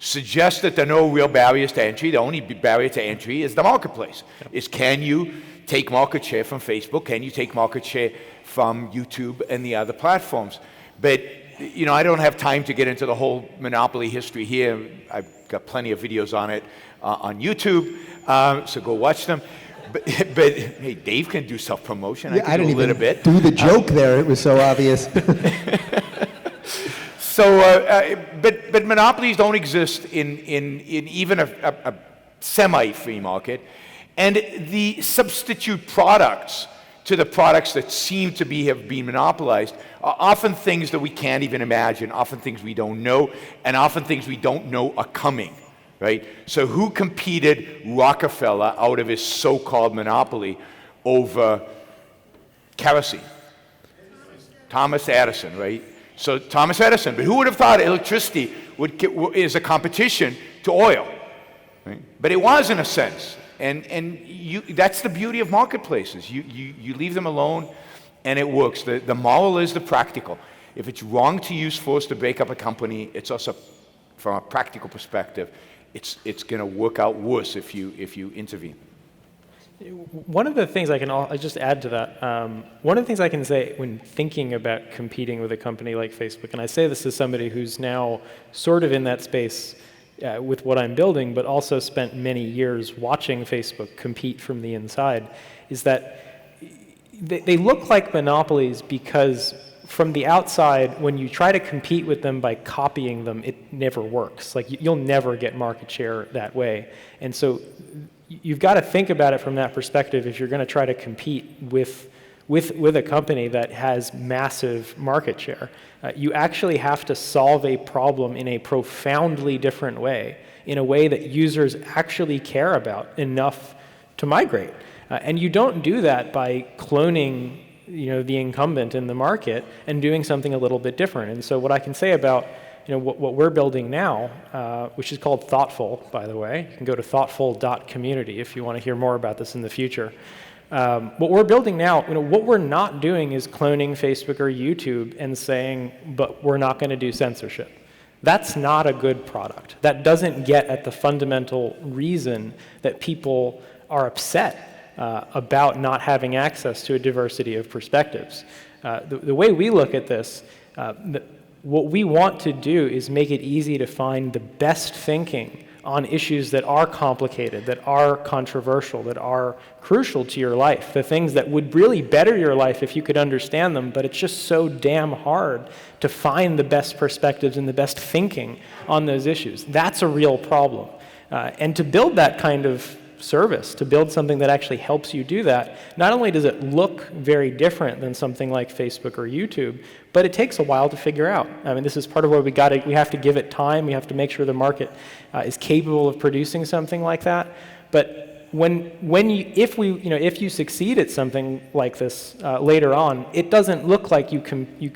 suggests that there are no real barriers to entry. The only barrier to entry is the marketplace. Is can you take market share from Facebook? Can you take market share from YouTube and the other platforms? But I don't have time to get into the whole monopoly history here. I've got plenty of videos on it on YouTube, so go watch them. But hey, Dave can do self-promotion. Yeah, I didn't do a little even bit. do the joke there. It was so obvious. So, but monopolies don't exist in even a semi-free market, and the substitute products to the products that seem to have been monopolized are often things that we can't even imagine, often things we don't know, and often things we don't know are coming. Right? So who competed Rockefeller out of his so-called monopoly over kerosene? Thomas Edison, right? So Thomas Edison, but who would have thought electricity is a competition to oil? Right? But it was in a sense, and that's the beauty of marketplaces. You leave them alone, and it works. The moral is the practical. If it's wrong to use force to break up a company, it's also, from a practical perspective, it's going to work out worse if you intervene. One of the things I'll just add to that, one of the things I can say when thinking about competing with a company like Facebook, and I say this as somebody who's now sort of in that space with what I'm building, but also spent many years watching Facebook compete from the inside, is that they look like monopolies because from the outside, when you try to compete with them by copying them, it never works. Like you'll never get market share that way. And so you've got to think about it from that perspective if you're going to try to compete with a company that has massive market share. You actually have to solve a problem in a profoundly different way, in a way that users actually care about enough to migrate. And you don't do that by cloning the incumbent in the market and doing something a little bit different. And so what I can say about what we're building now, which is called Thoughtful, by the way. You can go to thoughtful.community if you want to hear more about this in the future. What we're building now, what we're not doing is cloning Facebook or YouTube and saying, but we're not going to do censorship. That's not a good product. That doesn't get at the fundamental reason that people are upset about not having access to a diversity of perspectives. The way we look at this, what we want to do is make it easy to find the best thinking on issues that are complicated, that are controversial, that are crucial to your life, the things that would really better your life if you could understand them, but it's just so damn hard to find the best perspectives and the best thinking on those issues. That's a real problem. And to build that kind of service, to build something that actually helps you do that, not only does it look very different than something like Facebook or YouTube, but it takes a while to figure out. I mean, this is part of where we have to give it time. We have to make sure the market is capable of producing something like that. But if you succeed at something like this later on, it doesn't look like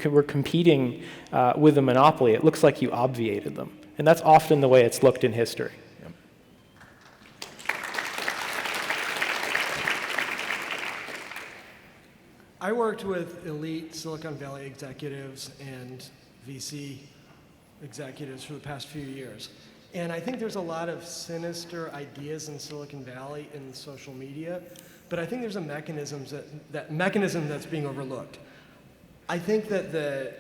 were competing with a monopoly. It looks like you obviated them, and that's often the way it's looked in history. I worked with elite Silicon Valley executives and VC executives for the past few years. And I think there's a lot of sinister ideas in Silicon Valley in social media, but I think there's a mechanism that's being overlooked. I think that the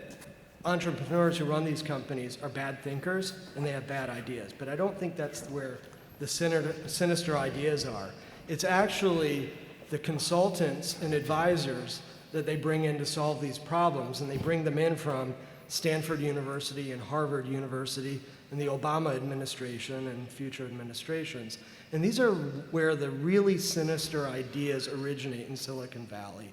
entrepreneurs who run these companies are bad thinkers and they have bad ideas, but I don't think that's where the sinister ideas are. It's actually the consultants and advisors that they bring in to solve these problems, and they bring them in from Stanford University and Harvard University and the Obama administration and future administrations. And these are where the really sinister ideas originate in Silicon Valley.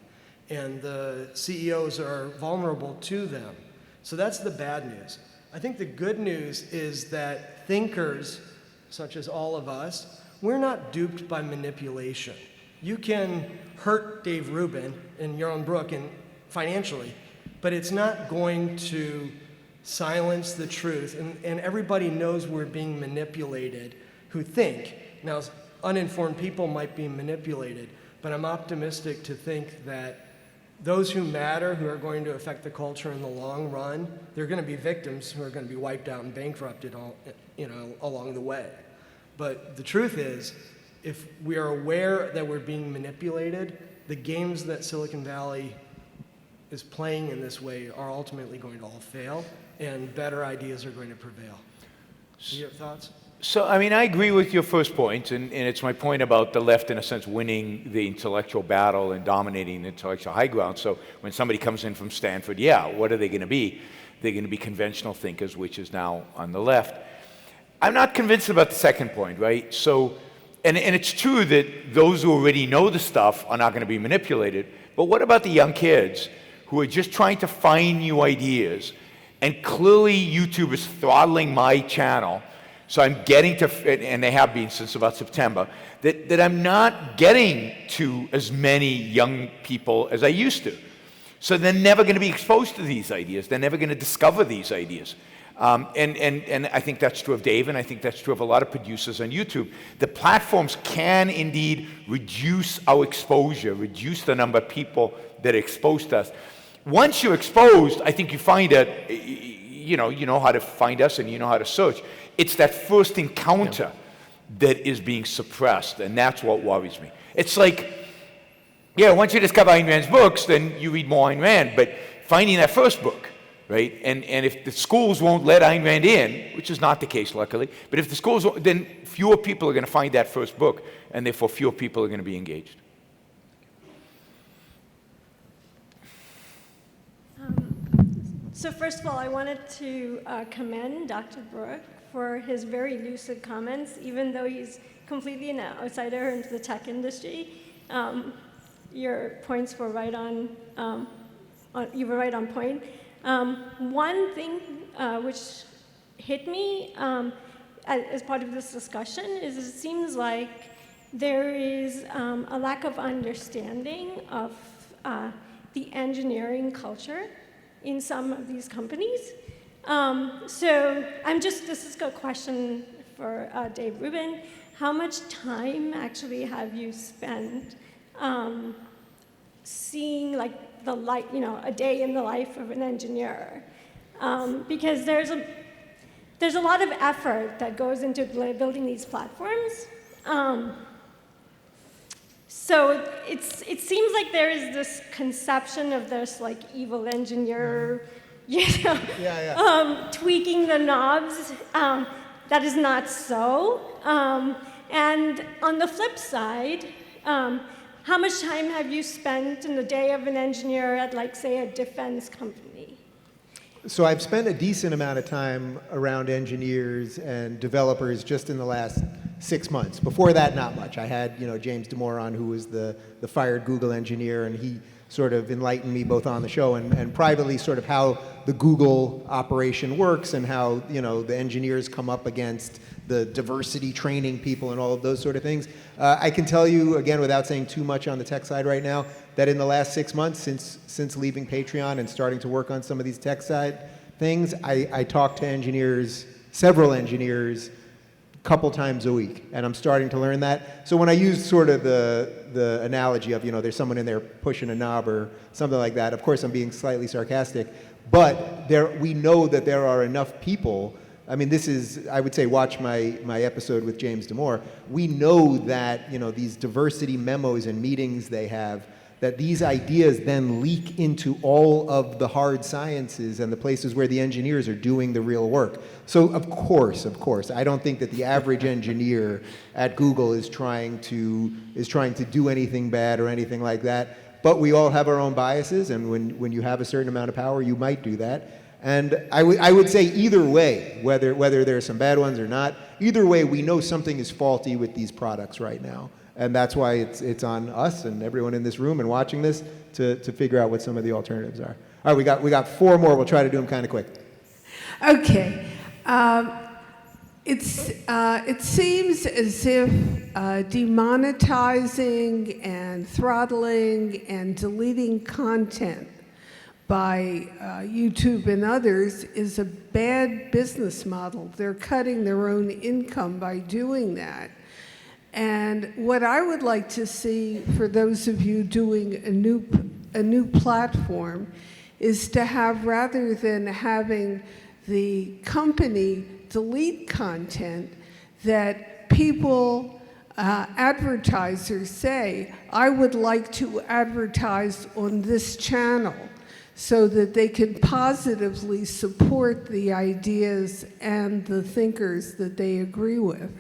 And the CEOs are vulnerable to them. So that's the bad news. I think the good news is that thinkers, such as all of us, we're not duped by manipulation. You can hurt Dave Rubin and Yaron Brook financially, but it's not going to silence the truth. And everybody knows we're being manipulated who think. Now, uninformed people might be manipulated, but I'm optimistic to think that those who matter, who are going to affect the culture in the long run, they're going to be victims who are going to be wiped out and bankrupted along the way. But the truth is, if we are aware that we're being manipulated, the games that Silicon Valley is playing in this way are ultimately going to all fail, and better ideas are going to prevail. Your thoughts? So, I mean, I agree with your first point, and it's my point about the left, in a sense, winning the intellectual battle and dominating the intellectual high ground. So when somebody comes in from Stanford, yeah, what are they going to be? They're going to be conventional thinkers, which is now on the left. I'm not convinced about the second point, right? So, and it's true that those who already know the stuff are not going to be manipulated, but what about the young kids who are just trying to find new ideas? And clearly YouTube is throttling my channel, so I'm getting to, and they have been since about September, that I'm not getting to as many young people as I used to. So they're never going to be exposed to these ideas. They're never going to discover these ideas. And I think that's true of Dave, and I think that's true of a lot of producers on YouTube. The platforms can indeed reduce our exposure, reduce the number of people that are exposed to us. Once you're exposed, I think you find that, you know how to find us and you know how to search. It's that first encounter that is being suppressed, and that's what worries me. It's like, yeah, once you discover Ayn Rand's books, then you read more Ayn Rand, but finding that first book, right? And if the schools won't let Ayn Rand in, which is not the case, luckily, but if the schools won't, then fewer people are going to find that first book, and therefore fewer people are going to be engaged. So first of all, I wanted to commend Dr. Brook for his very lucid comments, even though he's completely an outsider into the tech industry. Your points were right on, you were right on point. One thing which hit me as part of this discussion is it seems like there is a lack of understanding of the engineering culture in some of these companies. So this is a question for Dave Rubin. How much time actually have you spent seeing like the life, a day in the life of an engineer? Because there's a lot of effort that goes into building these platforms. So it seems like there is this conception of this like evil engineer, tweaking the knobs. That is not so. And on the flip side, how much time have you spent in the day of an engineer at, like, say, a defense company? So I've spent a decent amount of time around engineers and developers just in the last 6 months. Before that, not much. I had, James Damore on, who was the fired Google engineer, and he sort of enlightened me both on the show and privately sort of how the Google operation works and how, the engineers come up against the diversity training people and all of those sort of things. I can tell you, again, without saying too much on the tech side right now, that in the last 6 months since leaving Patreon and starting to work on some of these tech side things, I talked to engineers, several engineers, couple times a week, and I'm starting to learn that. So when I use sort of the analogy of, there's someone in there pushing a knob or something like that, of course I'm being slightly sarcastic, but we know that there are enough people. I mean, this is, I would say, watch my episode with James Damore. We know that, these diversity memos and meetings they have, that these ideas then leak into all of the hard sciences and the places where the engineers are doing the real work. So of course, I don't think that the average engineer at Google is trying to do anything bad or anything like that. But we all have our own biases, and when you have a certain amount of power, you might do that. And I would say either way, whether there are some bad ones or not, either way, we know something is faulty with these products right now. And that's why it's on us and everyone in this room and watching this to figure out what some of the alternatives are. All right, we got 4 more. We'll try to do them kind of quick. Okay. It seems as if demonetizing and throttling and deleting content by YouTube and others is a bad business model. They're cutting their own income by doing that. And what I would like to see for those of you doing a new platform is to have, rather than having the company delete content, that people, advertisers say, I would like to advertise on this channel, so that they can positively support the ideas and the thinkers that they agree with.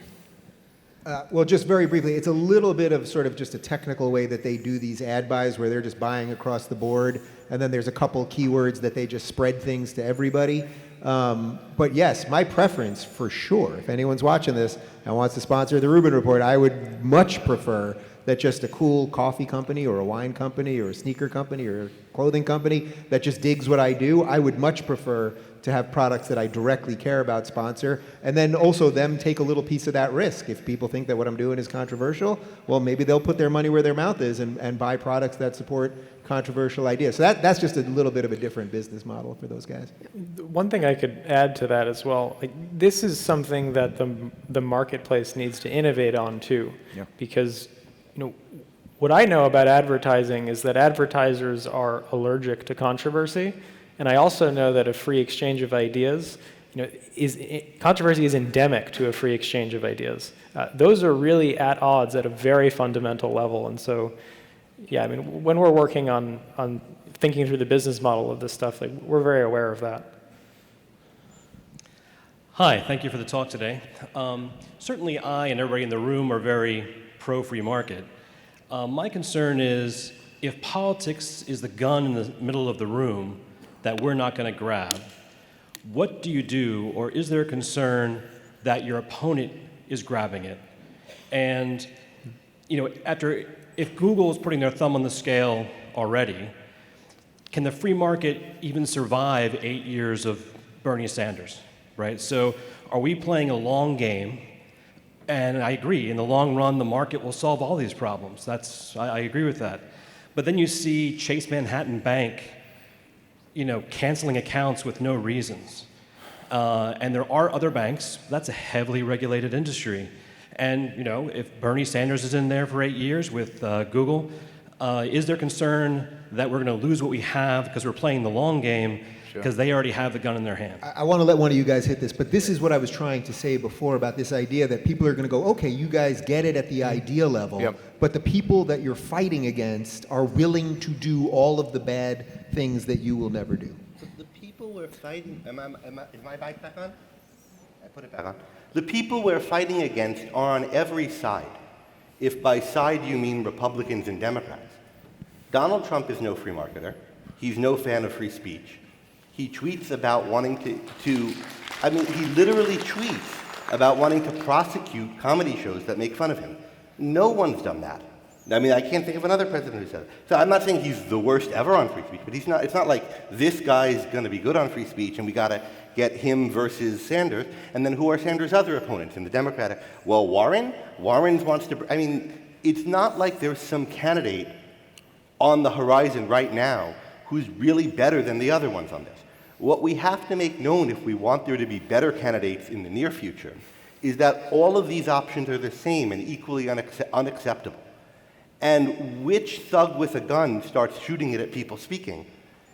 Well, just very briefly, it's a little bit of sort of just a technical way that they do these ad buys where they're just buying across the board, and then there's a couple keywords that they just spread things to everybody. But yes, my preference for sure, if anyone's watching this and wants to sponsor the Rubin Report, I would much prefer that just a cool coffee company or a wine company or a sneaker company or a clothing company that just digs what I do. I would much prefer to have products that I directly care about sponsor, and then also them take a little piece of that risk. If people think that what I'm doing is controversial, well, maybe they'll put their money where their mouth is and buy products that support controversial ideas. So that's just a little bit of a different business model for those guys. One thing I could add to that as well, this is something that the marketplace needs to innovate on too, because what I know about advertising is that advertisers are allergic to controversy. And I also know that a free exchange of ideas, controversy is endemic to a free exchange of ideas. Those are really at odds at a very fundamental level. And so, yeah, I mean, when we're working on thinking through the business model of this stuff, we're very aware of that. Hi, thank you for the talk today. Certainly I and everybody in the room are very pro-free market. My concern is if politics is the gun in the middle of the room that we're not going to grab, what do you do, or is there a concern that your opponent is grabbing it? And if Google is putting their thumb on the scale already, can the free market even survive 8 years of Bernie Sanders, right? So are we playing a long game? And I agree, in the long run, the market will solve all these problems. I agree with that. But then you see Chase Manhattan Bank, canceling accounts with no reasons. And there are other banks. That's a heavily regulated industry. And, if Bernie Sanders is in there for 8 years with Google, is there concern that we're going to lose what we have because we're playing the long game because they already have the gun in their hand? I want to let one of you guys hit this, but this is what I was trying to say before about this idea that people are going to go, okay, you guys get it at the idea level, but the people that you're fighting against are willing to do all of the bad things that you will never do. The people we're fighting, is my mic back on? I put it back on. The people we're fighting against are on every side, if by side you mean Republicans and Democrats. Donald Trump is no free marketer. He's no fan of free speech. He tweets about wanting he literally tweets about wanting to prosecute comedy shows that make fun of him. No one's done that. I can't think of another president who said it. So I'm not saying he's the worst ever on free speech, but it's not like this guy's going to be good on free speech and we got to get him versus Sanders. And then who are Sanders' other opponents in the Democratic? Well, Warren wants to, it's not like there's some candidate on the horizon right now who's really better than the other ones on this. What we have to make known if we want there to be better candidates in the near future is that all of these options are the same and equally unacceptable. And which thug with a gun starts shooting it at people speaking?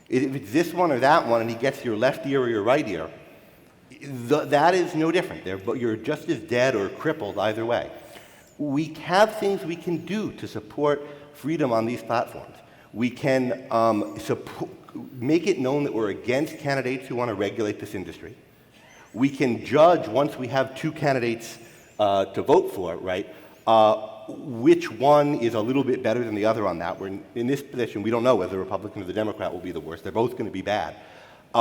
If it's this one or that one and he gets your left ear or your right ear, that is no different. You're just as dead or crippled either way. We have things we can do to support freedom on these platforms. We can make it known that we're against candidates who want to regulate this industry. We can judge, once we have two candidates to vote for, right, which one is a little bit better than the other on that. We're in this position, we don't know whether the Republican or the Democrat will be the worst. They're both going to be bad.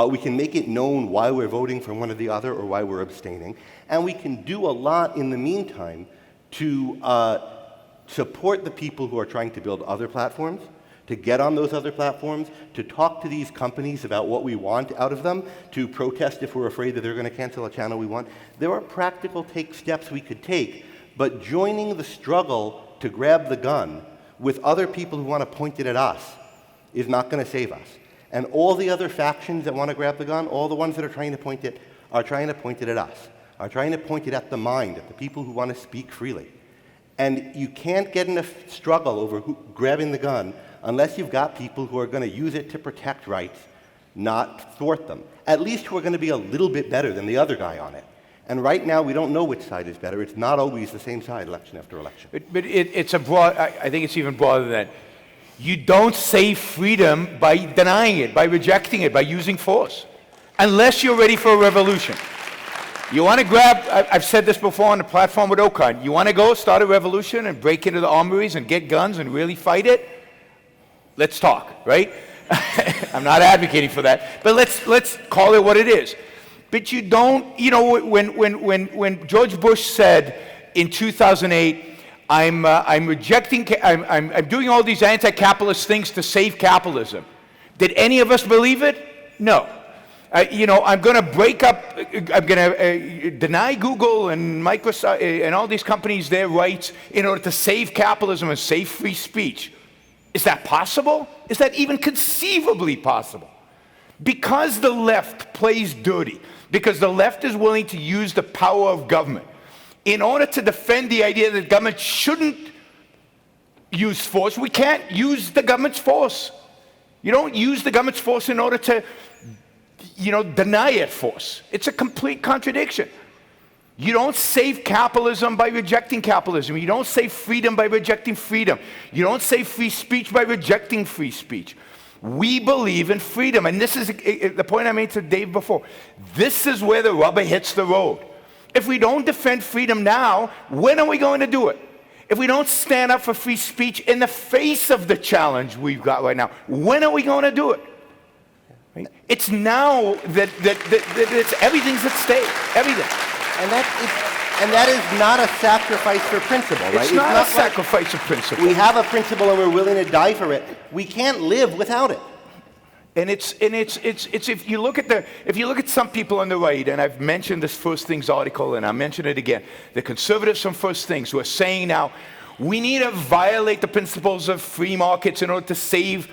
We can make it known why we're voting for one or the other or why we're abstaining. And we can do a lot in the meantime to support the people who are trying to build other platforms, to get on those other platforms, to talk to these companies about what we want out of them, to protest if we're afraid that they're going to cancel a channel we want. There are practical steps we could take, but joining the struggle to grab the gun with other people who want to point it at us is not going to save us. And all the other factions that want to grab the gun, all the ones that are trying to point it at us, are trying to point it at the mind, at the people who want to speak freely. And you can't get in a struggle over grabbing the gun unless you've got people who are going to use it to protect rights, not thwart them. At least who are going to be a little bit better than the other guy on it. And right now, we don't know which side is better. It's not always the same side, election after election. But it's a broad, I think it's even broader than that. You don't save freedom by denying it, by rejecting it, by using force, unless you're ready for a revolution. You want to grab, I've said this before on the platform with OCON, you want to go start a revolution and break into the armories and get guns and really fight it? Let's talk, right? I'm not advocating for that, but let's call it what it is. But you don't, you know, when George Bush said in 2008, I'm rejecting, I'm doing all these anti-capitalist things to save capitalism. Did any of us believe it? No. You know, I'm going to break up, I'm going to deny Google and Microsoft and all these companies their rights in order to save capitalism and save free speech. Is that possible? Is that even conceivably possible? Because the left plays dirty, because the left is willing to use the power of government in order to defend the idea that government shouldn't use force. We can't use the government's force. You don't use the government's force in order to, you know, deny it force. It's a complete contradiction. You don't save capitalism by rejecting capitalism. You don't save freedom by rejecting freedom. You don't save free speech by rejecting free speech. We believe in freedom, and this is the point I made to Dave before. This is where the rubber hits the road. If we don't defend freedom now, when are we going to do it? If we don't stand up for free speech in the face of the challenge we've got right now, when are we going to do it? Right? It's now that it's everything's at stake, everything. And that is not a sacrifice for principle, right? It's not a sacrifice of principle. We have a principle and we're willing to die for it. We can't live without it. And it's if you look at some people on the right, and I've mentioned this First Things article, and I'll mention it again, the conservatives from First Things who are saying now, we need to violate the principles of free markets in order to save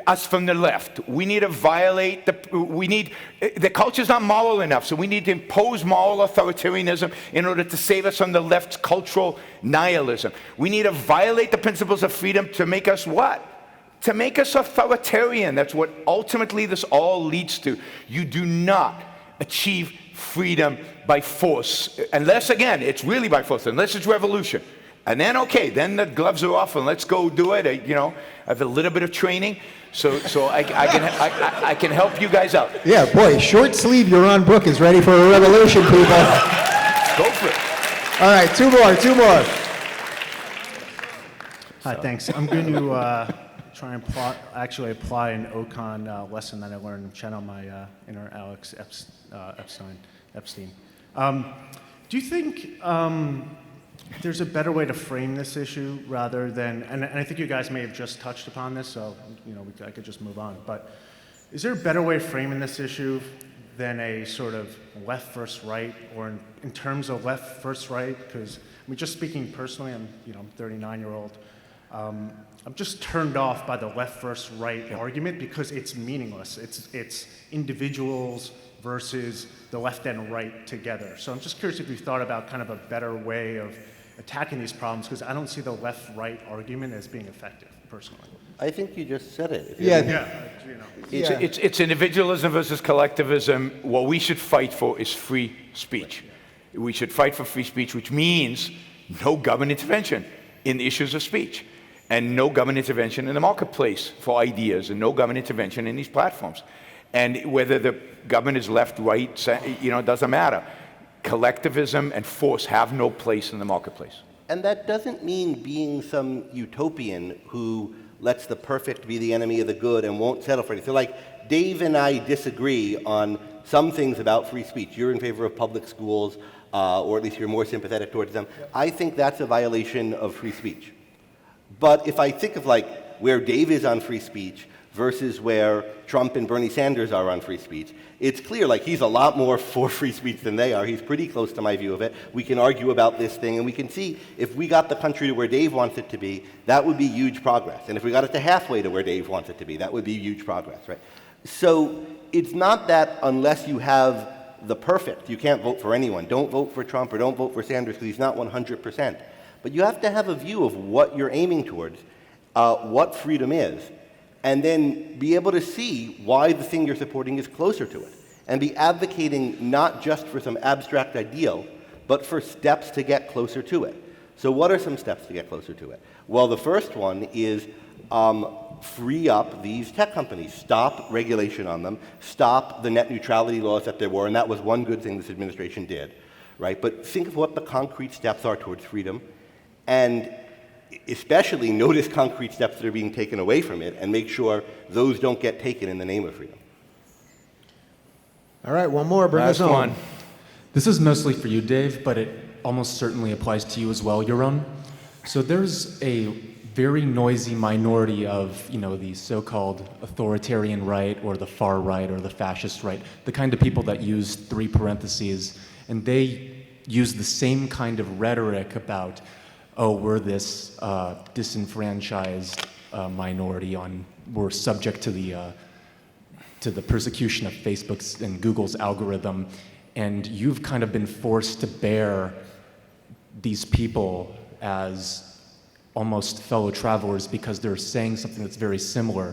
us from the left. We need to violate the culture's not moral enough, so we need to impose moral authoritarianism in order to save us from the left's cultural nihilism. We need to violate the principles of freedom to make us what? To make us authoritarian. That's what ultimately this all leads to. You do not achieve freedom by force, unless, again, it's really by force, unless it's revolution. And then, okay, then the gloves are off and let's go do it. You know, I have a little bit of training, so I can help you guys out. Yeah, boy, short sleeve Yaron Brook is ready for a revolution, people. Go for it. All right, two more. Hi, thanks. I'm going to try and apply an OCON lesson that I learned channel my inner Alex Epstein. Do you think there's a better way to frame this issue rather than, and I think you guys may have just touched upon this, so you know I could just move on, but is there a better way of framing this issue than a sort of left versus right, or in terms of left versus right? Because I mean, just speaking personally, I'm 39-year-old. I'm just turned off by the left versus right argument because it's meaningless. It's individuals versus the left and right together. So I'm just curious if you've thought about kind of a better way of attacking these problems, because I don't see the left-right argument as being effective, personally. I think you just said it. It's individualism versus collectivism. What we should fight for is free speech. We should fight for free speech, which means no government intervention in the issues of speech, and no government intervention in the marketplace for ideas, and no government intervention in these platforms. And whether the government is left, right, it doesn't matter. Collectivism and force have no place in the marketplace. And that doesn't mean being some utopian who lets the perfect be the enemy of the good and won't settle for anything. So like Dave and I disagree on some things about free speech. You're in favor of public schools, or at least you're more sympathetic towards them. I think that's a violation of free speech. But if I think of like where Dave is on free speech versus where Trump and Bernie Sanders are on free speech, it's clear like he's a lot more for free speech than they are. He's pretty close to my view of it. We can argue about this thing, and we can see if we got the country to where Dave wants it to be, that would be huge progress. And if we got it to halfway to where Dave wants it to be, that would be huge progress, right? So it's not that unless you have the perfect, you can't vote for anyone. Don't vote for Trump or don't vote for Sanders because he's not 100%. But you have to have a view of what you're aiming towards, what freedom is, and then be able to see why the thing you're supporting is closer to it, and be advocating not just for some abstract ideal, but for steps to get closer to it. So what are some steps to get closer to it? Well, the first one is free up these tech companies, stop regulation on them, stop the net neutrality laws that there were, and that was one good thing this administration did, right? But think of what the concrete steps are towards freedom, and especially notice concrete steps that are being taken away from it, and make sure those don't get taken in the name of freedom. All right, one more, bring us on. This is mostly for you, Dave, but it almost certainly applies to you as well, Yaron. So there's a very noisy minority of, the so-called authoritarian right or the far right or the fascist right, the kind of people that use 3 parentheses, and they use the same kind of rhetoric about, oh, we're this disenfranchised minority, we're subject to the persecution of Facebook's and Google's algorithm, and you've kind of been forced to bear these people as almost fellow travelers because they're saying something that's very similar.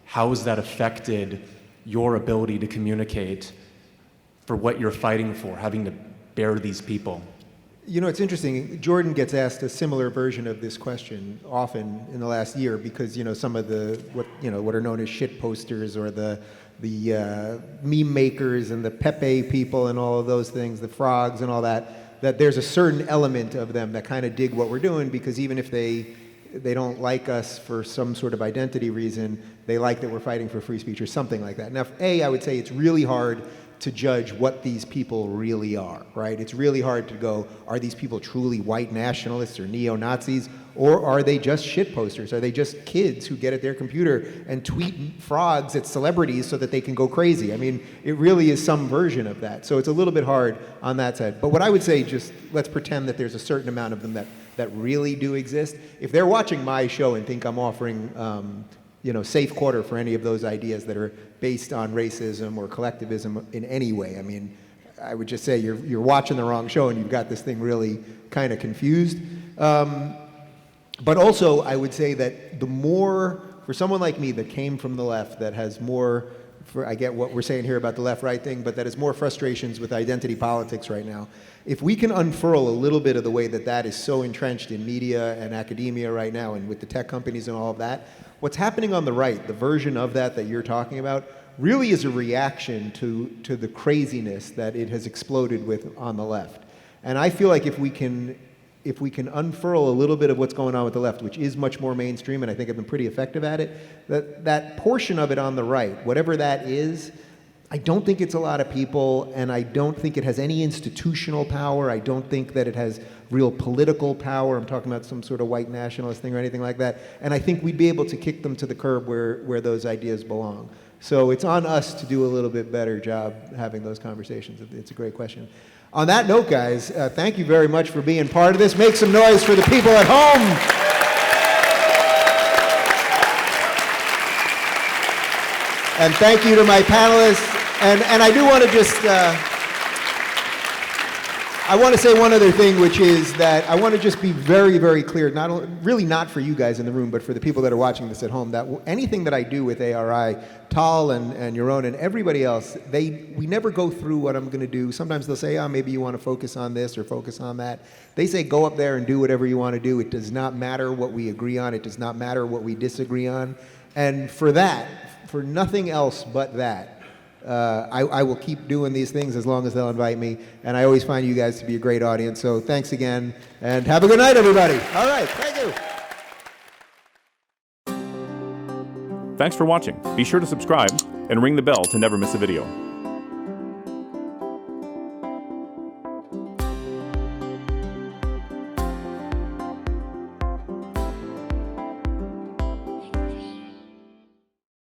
How has that affected your ability to communicate for what you're fighting for, having to bear these people? It's interesting. Jordan gets asked a similar version of this question often in the last year because, some of the what are known as shit posters or the meme makers and the Pepe people and all of those things, the frogs and all that there's a certain element of them that kind of dig what we're doing because even if they don't like us for some sort of identity reason, they like that we're fighting for free speech or something like that. Now, I would say it's really hard to judge what these people really are, right? It's really hard to go, are these people truly white nationalists or neo-Nazis, or are they just shit posters? Are they just kids who get at their computer and tweet frogs at celebrities so that they can go crazy? I mean, it really is some version of that. So it's a little bit hard on that side. But what I would say, just let's pretend that there's a certain amount of them that really do exist. If they're watching my show and think I'm offering safe quarter for any of those ideas that are based on racism or collectivism in any way. I mean, I would just say you're watching the wrong show and you've got this thing really kind of confused. But also, I would say that the more, for someone like me that came from the left, that has more, I get what we're saying here about the left-right thing, but that has more frustrations with identity politics right now. If we can unfurl a little bit of the way that is so entrenched in media and academia right now and with the tech companies and all of that, what's happening on the right, the version of that you're talking about, really is a reaction to the craziness that it has exploded with on the left. And I feel like if we can unfurl a little bit of what's going on with the left, which is much more mainstream, and I think I've been pretty effective at it, that portion of it on the right, whatever that is, I don't think it's a lot of people, and I don't think it has any institutional power. I don't think that it has real political power. I'm talking about some sort of white nationalist thing or anything like that. And I think we'd be able to kick them to the curb where those ideas belong. So it's on us to do a little bit better job having those conversations. It's a great question. On that note, guys, thank you very much for being part of this. Make some noise for the people at home. And thank you to my panelists. And I do want to just, I want to say one other thing, which is that I want to just be very, very clear, really not for you guys in the room, but for the people that are watching this at home, that anything that I do with ARI, Tal and Yaron and everybody else, we never go through what I'm going to do. Sometimes they'll say, oh, maybe you want to focus on this or focus on that. They say, go up there and do whatever you want to do. It does not matter what we agree on. It does not matter what we disagree on. And for that, for nothing else but that, I will keep doing these things as long as they'll invite me, and I always find you guys to be a great audience. So thanks again, and have a good night, everybody. All right, thank you. Thanks for watching. Be sure to subscribe and ring the bell to never miss a video.